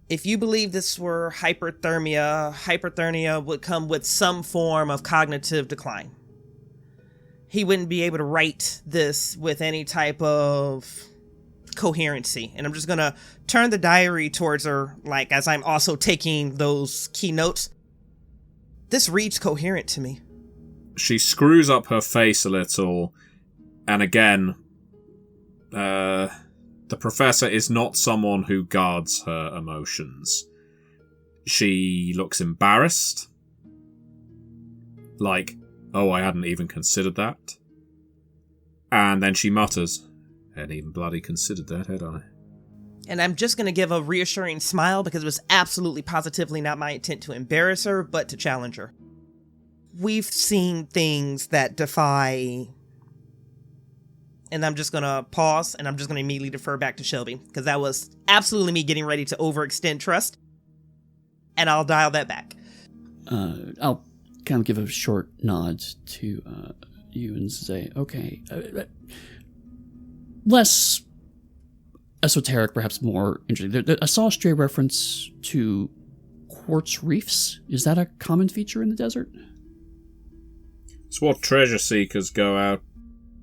If you believe this were hyperthermia would come with some form of cognitive decline. He wouldn't be able to write this with any type of coherency. And I'm just going to turn the diary towards her, like, as I'm also taking those key notes. This reads coherent to me.
She screws up her face a little, and again, the professor is not someone who guards her emotions. She looks embarrassed. Like, oh, I hadn't even considered that. And then she mutters, hadn't even bloody considered that, had I?
And I'm just going to give a reassuring smile because it was absolutely positively not my intent to embarrass her, but to challenge her. We've seen things that defy And I'm just going to pause, and I'm just going to immediately defer back to Shelby, because that was absolutely me getting ready to overextend trust. And I'll dial that back.
I'll kind of give a short nod to you and say, okay, less esoteric, perhaps more interesting. I saw a stray reference to quartz reefs. Is that a common feature in the desert?
It's what treasure seekers go out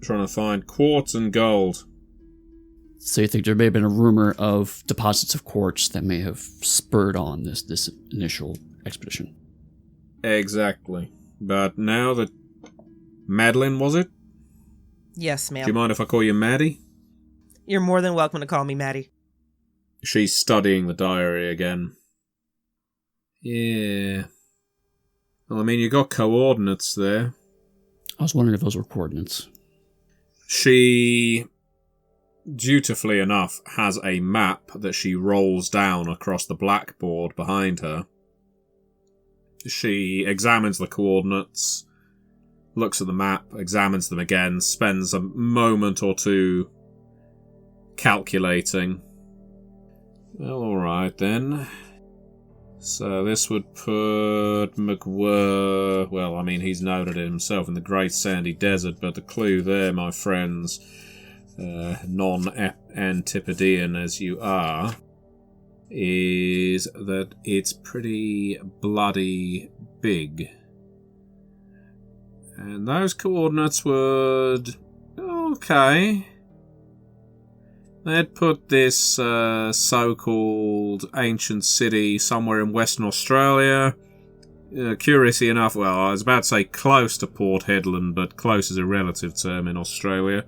trying to find, quartz and gold.
So you think there may have been a rumor of deposits of quartz that may have spurred on this initial expedition?
Exactly. But now that... Madeline, was it?
Yes, ma'am.
Do you mind if I call you Maddie?
You're more than welcome to call me Maddie.
She's studying the diary again. Yeah. Well, I mean, you got coordinates there.
I was wondering if those were coordinates.
She, dutifully enough, has a map that she rolls down across the blackboard behind her. She examines the coordinates, looks at the map, examines them again, spends a moment or two calculating. Well, alright then. So this would put McWhirr... Well, I mean, he's noted it himself in the Great Sandy Desert, but the clue there, my friends, non-Antipodean as you are, is that it's pretty bloody big. And those coordinates would... Okay. They'd put this so-called ancient city somewhere in Western Australia. Curiously enough, well, I was about to say close to Port Hedland, but close is a relative term in Australia.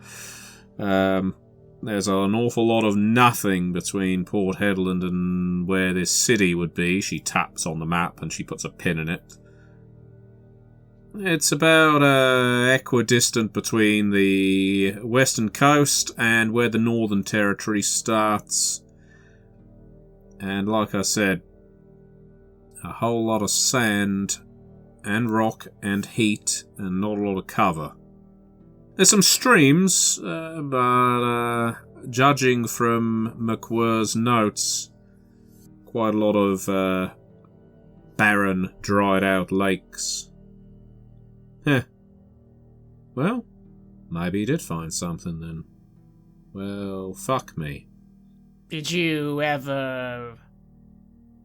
There's an awful lot of nothing between Port Hedland and where this city would be. She taps on the map and she puts a pin in it. It's about equidistant between the western coast and where the Northern Territory starts. And like I said, a whole lot of sand and rock and heat and not a lot of cover. There's some streams, but judging from McWhirr's notes, quite a lot of barren, dried out lakes. Heh. Well, maybe he did find something then. Well, fuck me.
Did you ever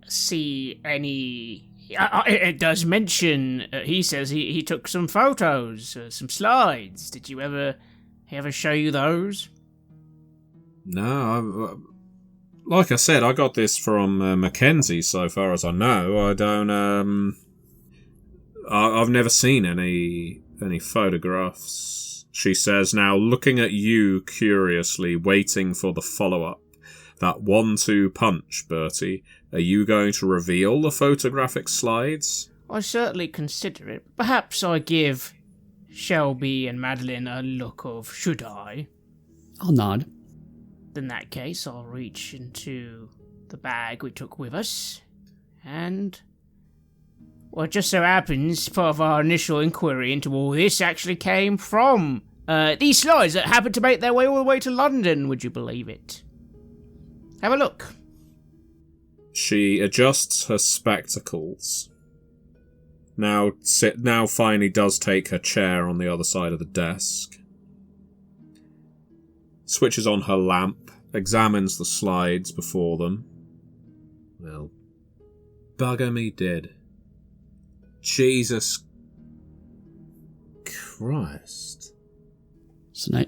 see any... It does mention, he says he took some photos, some slides. Did you ever show you those?
No, like I said, I got this from Mackenzie so far as I know. I don't, I've never seen any photographs, she says, now looking at you curiously, waiting for the follow-up. That 1-2 punch, Bertie. Are you going to reveal the photographic slides?
I certainly consider it. Perhaps I give Shelby and Madeline a look of, should I?
I'll nod.
In that case, I'll reach into the bag we took with us, and... Well, it just so happens, part of our initial inquiry into all this actually came from these slides that happened to make their way all the way to London, would you believe it? Have a look.
She adjusts her spectacles. Now finally does take her chair on the other side of the desk. Switches on her lamp, examines the slides before them. Well, bugger me dead. Jesus Christ.
So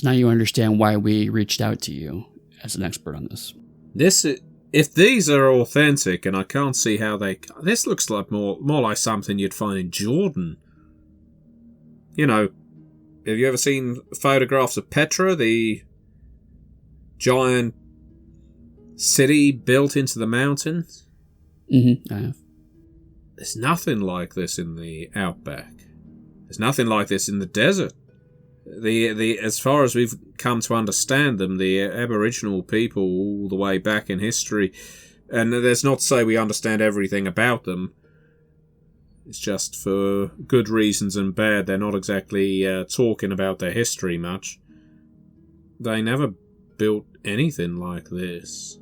now you understand why we reached out to you as an expert on this.
If these are authentic, and I can't see how this looks like more like something you'd find in Jordan. You know, have you ever seen photographs of Petra, the giant city built into the mountains?
Mm-hmm, I have.
There's nothing like this in the outback. There's nothing like this in the desert. As far as we've come to understand them, the Aboriginal people all the way back in history, and that's not to say we understand everything about them. It's just for good reasons and bad. They're not exactly talking about their history much. they never built anything like this.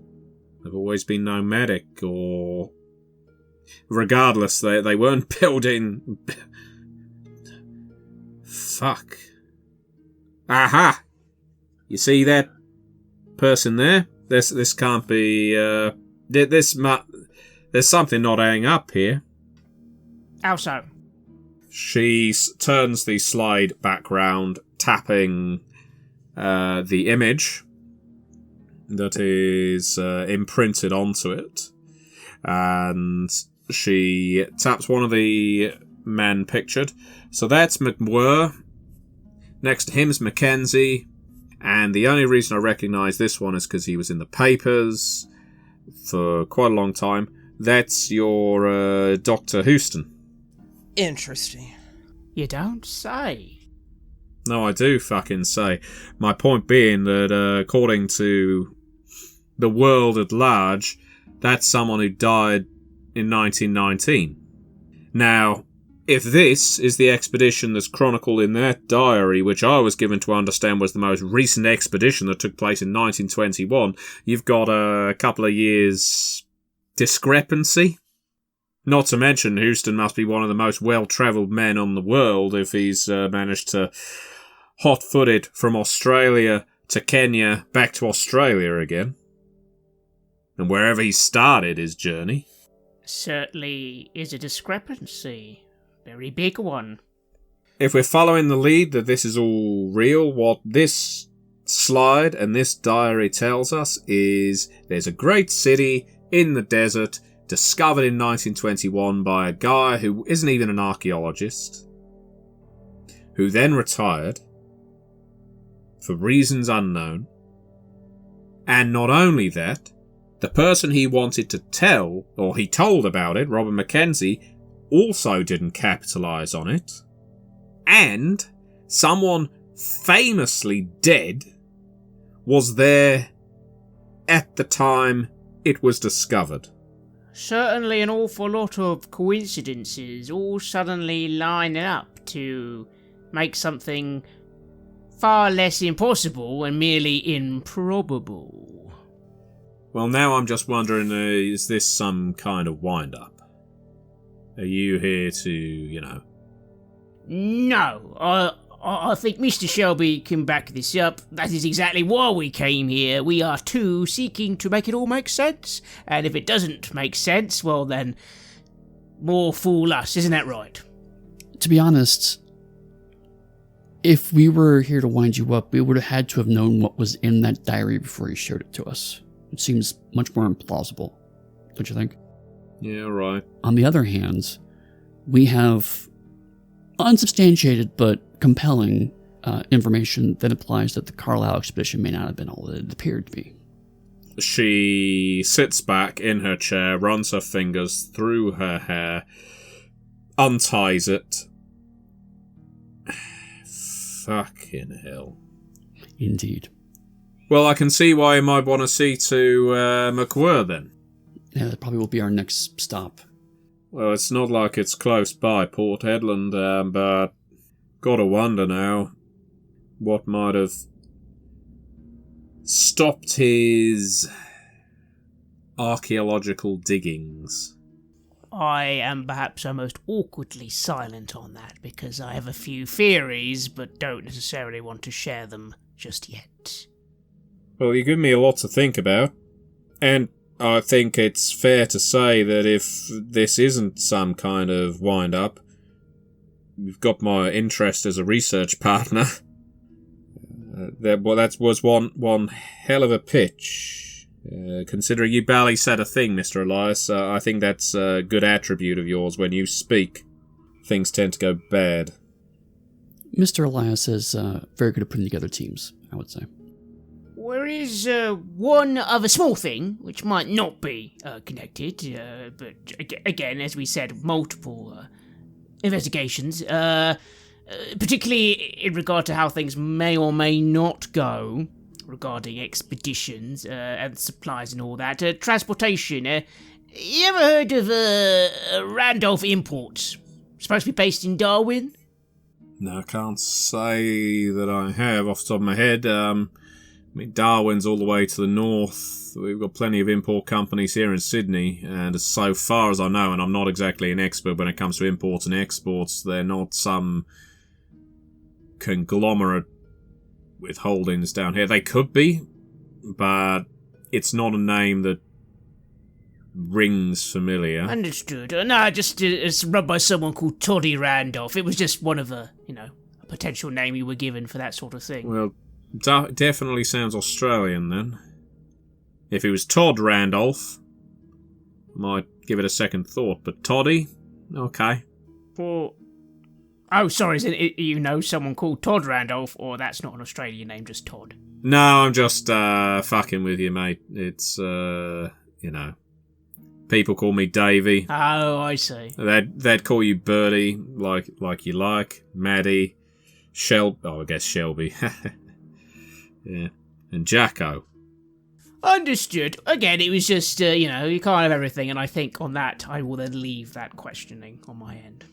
They've always been nomadic, or... Regardless, they weren't building... Fuck. Aha! You see that person there? This can't be... There's something not adding up here.
How so?
She turns the slide back round, tapping the image that is imprinted onto it. And she taps one of the men pictured. So that's McWhirr. Next to him's Mackenzie. And the only reason I recognise this one is because he was in the papers for quite a long time. That's your Dr. Houston.
Interesting.
You don't say.
No, I do fucking say. My point being that according to the world at large, that's someone who died in 1919. Now, if this is the expedition that's chronicled in that diary, which I was given to understand was the most recent expedition that took place in 1921, you've got a couple of years discrepancy. Not to mention, Houston must be one of the most well-travelled men on the world if he's managed to hot-foot it from Australia to Kenya back to Australia again. And wherever he started his journey.
Certainly is a discrepancy. Very big one.
If we're following the lead that this is all real, what this slide and this diary tells us is there's a great city in the desert discovered in 1921 by a guy who isn't even an archaeologist, who then retired for reasons unknown. And not only that, the person he wanted to tell, or he told about it, Robert Mackenzie, also didn't capitalise on it. And someone famously dead was there at the time it was discovered.
Certainly an awful lot of coincidences all suddenly lining up to make something far less impossible and merely improbable.
Well, now I'm just wondering, is this some kind of wind-up? Are you here to,
No, I think Mr. Shelby can back this up. That is exactly why we came here. We are too seeking to make it all make sense. And if it doesn't make sense, well then, more fool us, isn't that right?
To be honest, if we were here to wind you up, we would have had to have known what was in that diary before you showed it to us. It seems much more implausible, don't you think?
Yeah, right.
On the other hand, we have unsubstantiated but compelling information that implies that the Carlisle expedition may not have been all that it appeared to be.
She sits back in her chair, runs her fingers through her hair, unties it. Fucking hell.
Indeed.
Well, I can see why you might want to see to McWhirr then.
Yeah, that probably will be our next stop.
Well, it's not like it's close by Port Hedland, but gotta wonder now what might have stopped his archaeological diggings.
I am perhaps almost awkwardly silent on that because I have a few theories, but don't necessarily want to share them just yet.
Well, you give me a lot to think about, and I think it's fair to say that if this isn't some kind of wind-up, you've got my interest as a research partner. That was one hell of a pitch. Considering you barely said a thing, Mr. Elias, I think that's a good attribute of yours. When you speak, things tend to go bad.
Mr. Elias is very good at putting together teams, I would say.
There is one other small thing, which might not be connected, but again, as we said, multiple investigations, particularly in regard to how things may or may not go regarding expeditions and supplies and all that. Transportation. You ever heard of Randolph Imports? Supposed to be based in Darwin?
No, I can't say that I have off the top of my head. mean, Darwin's all the way to the north. We've got plenty of import companies here in Sydney, and so far as I know, and I'm not exactly an expert when it comes to imports and exports, they're not some conglomerate with holdings down here. They could be, but it's not a name that rings familiar.
Understood. No, just it's run by someone called Toddy Randolph. It was just one of a potential name you were given for that sort of thing.
Well, definitely sounds Australian then. If it was Todd Randolph, I might give it a second thought, but Toddy? Okay.
Well, oh, sorry, someone called Todd Randolph, or that's not an Australian name, just Todd?
No, I'm just fucking with you, mate. It's, people call me Davey.
Oh, I see.
They'd call you Birdie, like you like. Maddie. I guess Shelby. Yeah. And Jacko.
Understood. Again, it was just, you can't have everything, and I think on that, I will then leave that questioning on my end.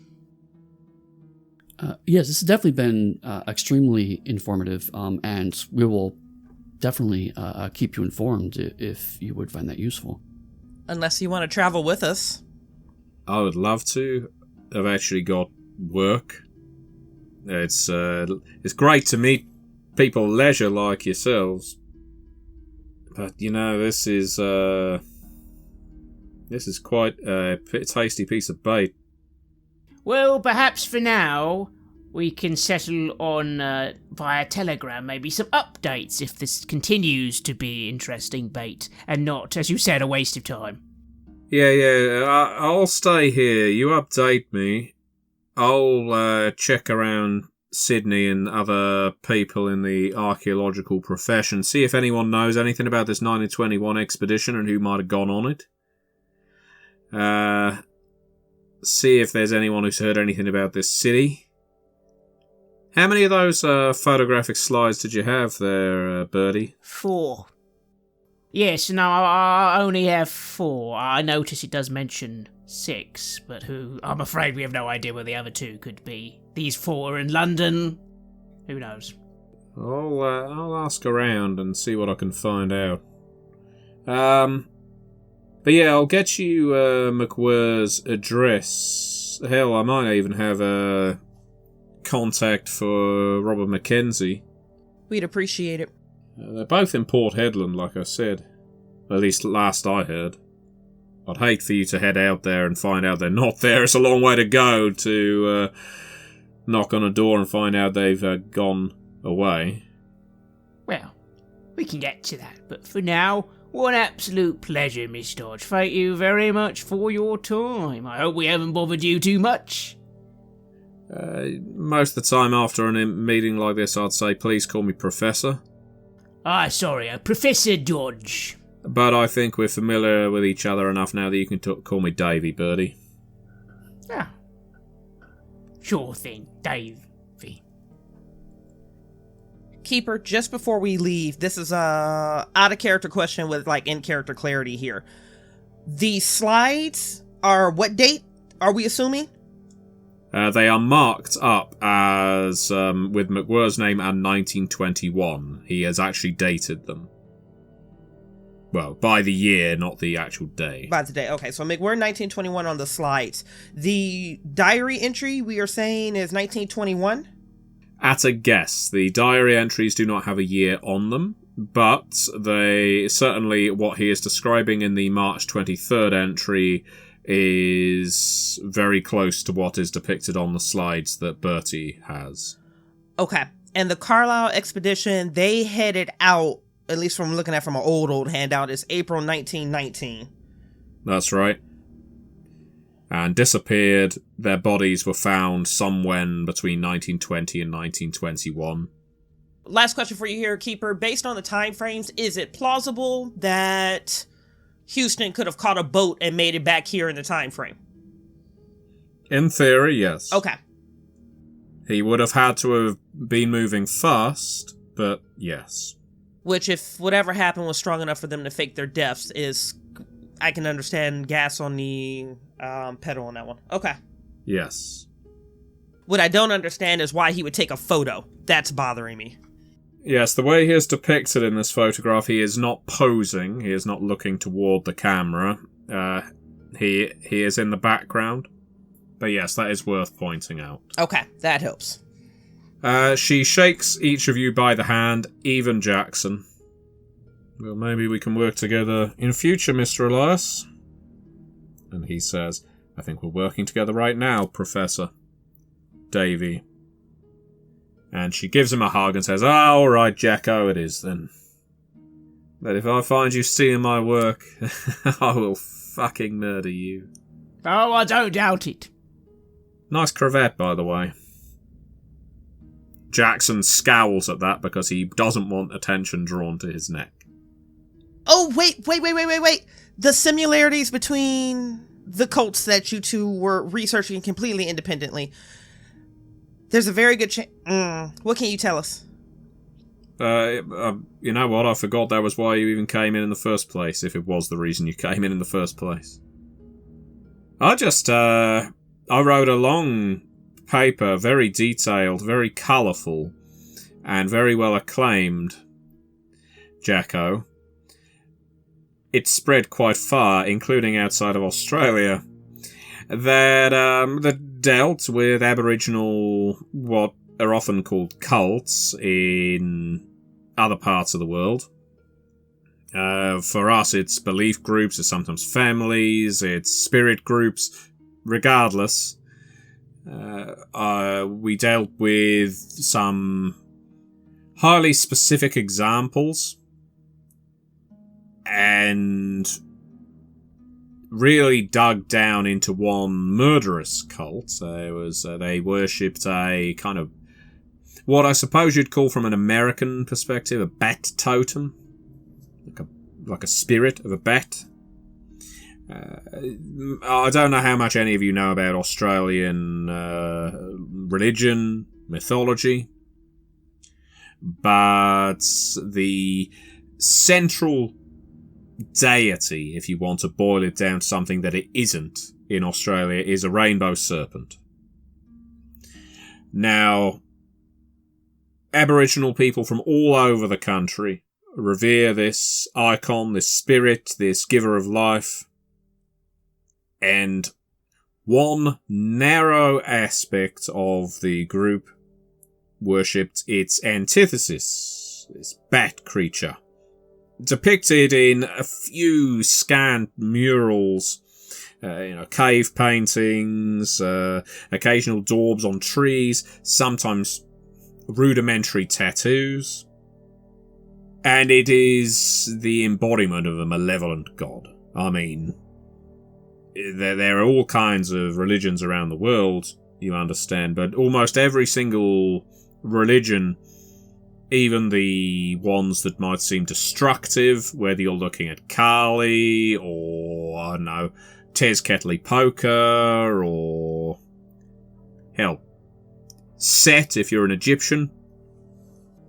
Yes, this has definitely been extremely informative, and we will definitely keep you informed if you would find that useful.
Unless you want to travel with us.
I would love to. I've actually got work. It's great to meet people of leisure like yourselves. But, this is quite a tasty piece of bait.
Well, perhaps for now, we can settle on, via Telegram, maybe some updates if this continues to be interesting bait, and not, as you said, a waste of time.
Yeah, I'll stay here. You update me. I'll check around Sydney and other people in the archaeological profession, see if anyone knows anything about this 1921 expedition and who might have gone on it. See if there's anyone who's heard anything about this city. How many of those photographic slides did you have there, Birdie?
4. Yes, no, I only have 4. I notice it does mention 6, but I'm afraid we have no idea where the other 2 could be. These 4 are in London. Who knows?
I'll ask around and see what I can find out. But yeah, I'll get you McWhirr's address. Hell, I might even have a contact for Robert Mackenzie.
We'd appreciate it.
They're both in Port Hedland, like I said. At least last I heard. I'd hate for you to head out there and find out they're not there. It's a long way to go to knock on a door and find out they've gone away.
Well, we can get to that, but for now, what an absolute pleasure, Miss Dodge. Thank you very much for your time. I hope we haven't bothered you too much.
Most of the time after a meeting like this, I'd say please call me Professor.
Sorry, Professor Dodge.
But I think we're familiar with each other enough now that you can call me Davey, Birdie.
Ah. Sure thing, Davey.
Keeper, just before we leave, this is a out-of-character question with, in-character clarity here. The slides are what date, are we assuming?
They are marked up as, with McWhirr's name and 1921. He has actually dated them. Well, by the year, not the actual day.
By the day, okay. So McWhirr 1921 on the slides. The diary entry we are saying is 1921?
At a guess. The diary entries do not have a year on them, but they certainly, what he is describing in the March 23rd entry is very close to what is depicted on the slides that Bertie has.
Okay. And the Carlisle expedition, they headed out, at least from looking at from an old handout, is April 1919.
That's right. And disappeared. Their bodies were found somewhere between 1920 and 1921.
Last question for you here, Keeper. Based on the time frames, is it plausible that Houston could have caught a boat and made it back here in the time frame?
In theory, yes.
Okay.
He would have had to have been moving fast, but yes.
Which, if whatever happened was strong enough for them to fake their deaths, I can understand gas on the pedal on that one. Okay.
Yes.
What I don't understand is why he would take a photo. That's bothering me.
Yes, the way he is depicted in this photograph, he is not posing. He is not looking toward the camera. He is in the background. But yes, that is worth pointing out.
Okay, that helps.
She shakes each of you by the hand, even Jackson. Well, maybe we can work together in future, Mr. Elias. And he says, I think we're working together right now, Professor Davy. And she gives him a hug and says, all right, Jacko, it is then. But if I find you stealing my work, I will fucking murder you.
Oh, I don't doubt it.
Nice cravat, by the way. Jackson scowls at that because he doesn't want attention drawn to his neck.
Oh, wait. The similarities between the cults that you two were researching completely independently. There's a very good chance. What can you tell us?
You know what? I forgot that was why you even came in the first place, if it was the reason you came in the first place. I wrote a long paper, very detailed, very colourful, and very well acclaimed, Jacko. It spread quite far, including outside of Australia, that dealt with Aboriginal, what are often called cults in other parts of the world. For us, it's belief groups, it's sometimes families, it's spirit groups. Regardless, we dealt with some highly specific examples and really dug down into one murderous cult. They worshipped a kind of what I suppose you'd call from an American perspective a bat totem, like a spirit of a bat. I don't know how much any of you know about Australian religion, mythology, but the central deity, if you want to boil it down to something that it isn't in Australia, is a rainbow serpent. Now, Aboriginal people from all over the country revere this icon, this spirit, this giver of life. And one narrow aspect of the group worshipped its antithesis, this bat creature. Depicted in a few scant murals, cave paintings, occasional daubs on trees, sometimes rudimentary tattoos. And it is the embodiment of a malevolent god. I mean, there are all kinds of religions around the world, you understand, but almost every single religion, even the ones that might seem destructive, whether you're looking at Kali, or, I don't know, Tezcatlipoca, or, hell, Set, if you're an Egyptian,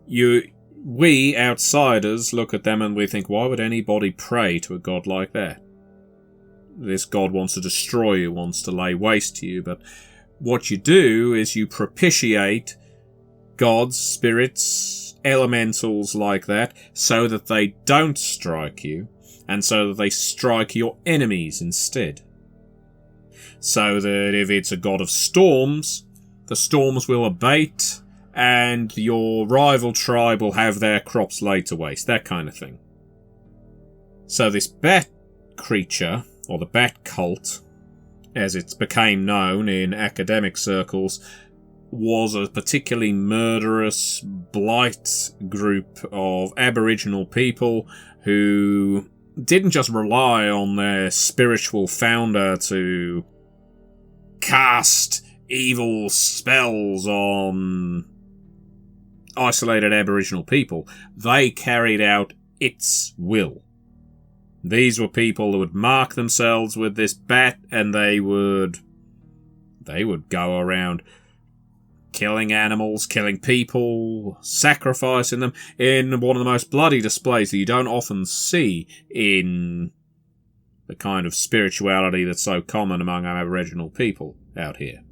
we, outsiders, look at them and we think, why would anybody pray to a god like that? This god wants to destroy you, wants to lay waste to you, but what you do is you propitiate gods, spirits, elementals like that, so that they don't strike you, and so that they strike your enemies instead. So that if it's a god of storms, the storms will abate, and your rival tribe will have their crops laid to waste, that kind of thing. So this bat creature, or the bat cult, as it became known in academic circles, was a particularly murderous, blight group of Aboriginal people who didn't just rely on their spiritual founder to cast evil spells on isolated Aboriginal people. They carried out its will. These were people who would mark themselves with this bat, and they would go around killing animals, killing people, sacrificing them in one of the most bloody displays that you don't often see in the kind of spirituality that's so common among Aboriginal people out here.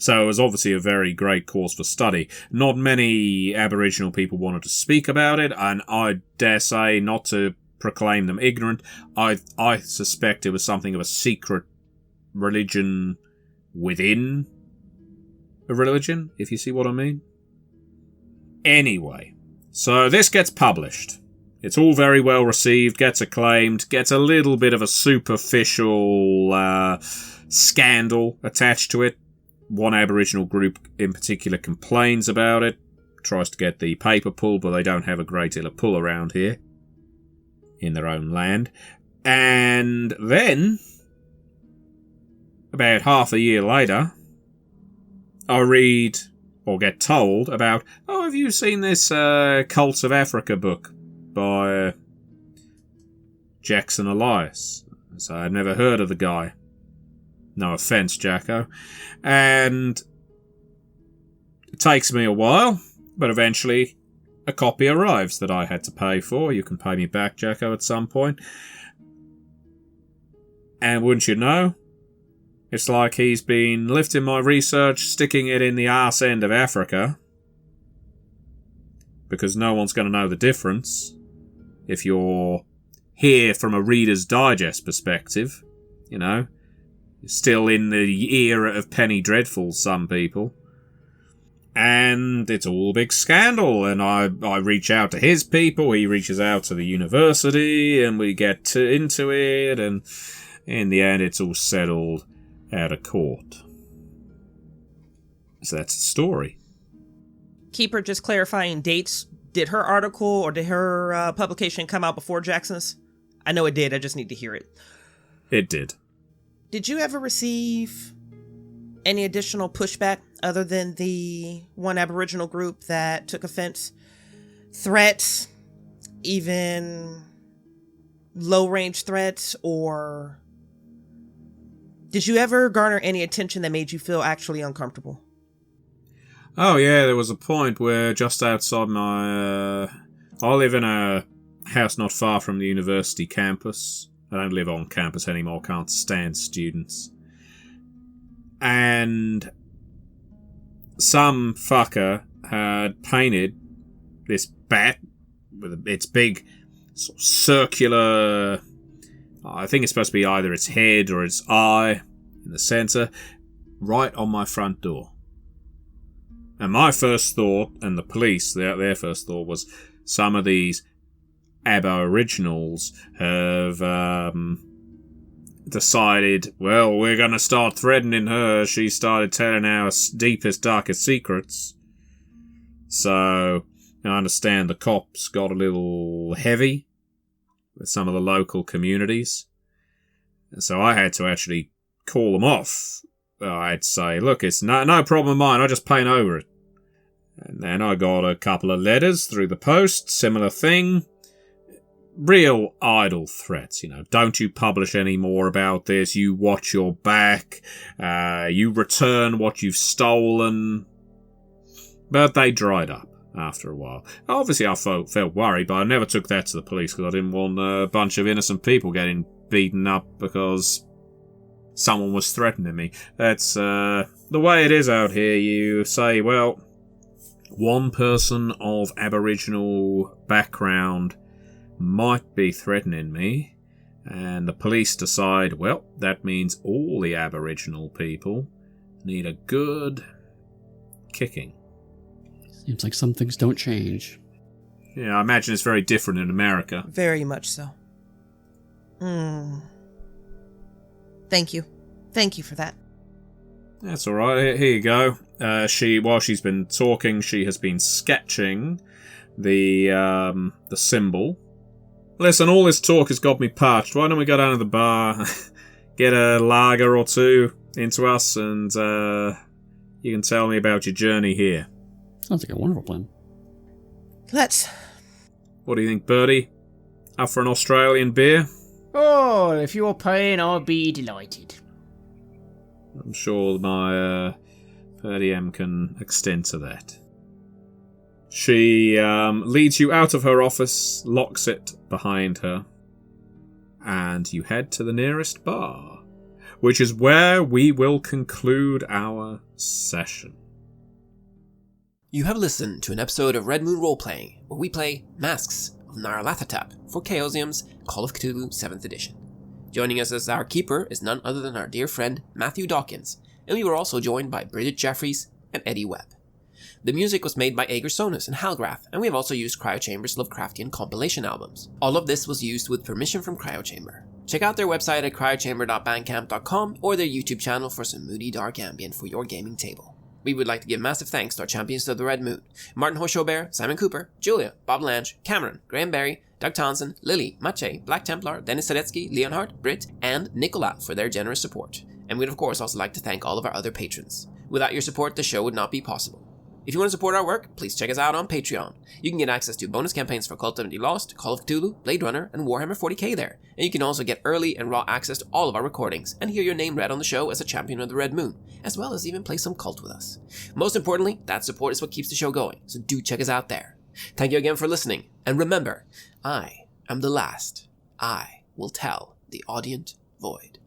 So it was obviously a very great cause for study. Not many Aboriginal people wanted to speak about it, and I dare say, not to proclaim them ignorant, I suspect it was something of a secret religion within a religion, if you see what I mean. Anyway, so this gets published. It's all very well received, gets acclaimed, gets a little bit of a superficial scandal attached to it. One Aboriginal group in particular complains about it, tries to get the paper pull, but they don't have a great deal of pull around here in their own land. And then, about half a year later, I read or get told about, oh, have you seen this Cults of Africa book by Jackson Elias? So I'd never heard of the guy. No offence, Jacko. And it takes me a while, but eventually a copy arrives that I had to pay for. You can pay me back, Jacko, at some point. And wouldn't you know, it's like he's been lifting my research, sticking it in the arse end of Africa, because no one's going to know the difference if you're here from a Reader's Digest perspective, you know. Still in the era of Penny Dreadfuls, some people. And it's all a big scandal, and I reach out to his people, he reaches out to the university, and we get into it, and in the end it's all settled out of court. So that's the story.
Keeper, just clarifying dates. Did her article or did her publication come out before Jackson's? I know it did, I just need to hear it.
It did.
Did you ever receive any additional pushback other than the one Aboriginal group that took offense? Threats, even low-range threats, or did you ever garner any attention that made you feel actually uncomfortable?
Oh yeah, there was a point where just outside my... I live in a house not far from the university campus. I don't live on campus anymore, can't stand students. And some fucker had painted this bat with its big sort of circular... I think it's supposed to be either its head or its eye in the centre, right on my front door. And my first thought, and the police, their first thought was, some of these Aboriginals have decided, well, we're going to start threatening her. She started telling our deepest, darkest secrets. So, I understand the cops got a little heavy with some of the local communities. So I had to actually call them off. I'd say, look, it's no problem of mine, I just paint over it. And then I got a couple of letters through the post, similar thing. Real idle threats, you know. Don't you publish any more about this, you watch your back, you return what you've stolen. But they dried up after a while. Obviously I felt worried, but I never took that to the police because I didn't want a bunch of innocent people getting beaten up because someone was threatening me. That's the way it is out here. You say, well, one person of Aboriginal background might be threatening me, and the police decide, well, that means all the Aboriginal people need a good kicking.
Seems like some things don't change.
Yeah, I imagine it's very different in America.
Very much so. Thank you. Thank you for that.
That's alright, here you go. While she's been talking, she has been sketching the symbol. Listen, all this talk has got me parched. Why don't we go down to the bar, get a lager or two into us, and you can tell me about your journey here.
Sounds like a wonderful plan.
Let's.
What do you think, Birdie? Up for an Australian beer?
Oh, if you're paying, I'll be delighted.
I'm sure my per diem can extend to that. She leads you out of her office, locks it behind her, and you head to the nearest bar. which is where we will conclude our session.
You have listened to an episode of Red Moon Roleplaying, where we play Masks of Nyarlathotep for Chaosium's Call of Cthulhu 7th edition. Joining us as our keeper is none other than our dear friend Matthew Dawkins, and we were also joined by Bridgett, Jeffries, and Eddy, Webb. The music was made by Aegersonus and Halgrath, and we have also used Cryochamber's Lovecraftian compilation albums. All of this was used with permission from Cryochamber. Check out their website at cryochamber.bandcamp.com or their YouTube channel for some moody dark ambient for your gaming table. We would like to give massive thanks to our champions of the Red Moon: Martin Heuschober, Simon Cooper, Julia, Bob Lange, Cameron, Graham Barey, Doug Thomson, Lily, Maciej, Black Templar, Dennis Sadecki, Leonhardt, Britt, and Nikola for their generous support. And we'd of course also like to thank all of our other patrons. Without your support, the show would not be possible. If you want to support our work, please check us out on Patreon. You can get access to bonus campaigns for Cult of Divinity Lost, Call of Cthulhu, Blade Runner, and Warhammer 40k there. And you can also get early and raw access to all of our recordings, and hear your name read on the show as a champion of the Red Moon, as well as even play some Cult with us. Most importantly, that support is what keeps the show going, so do check us out there. Thank you again for listening, and remember, I am the last. I will tell the audient void.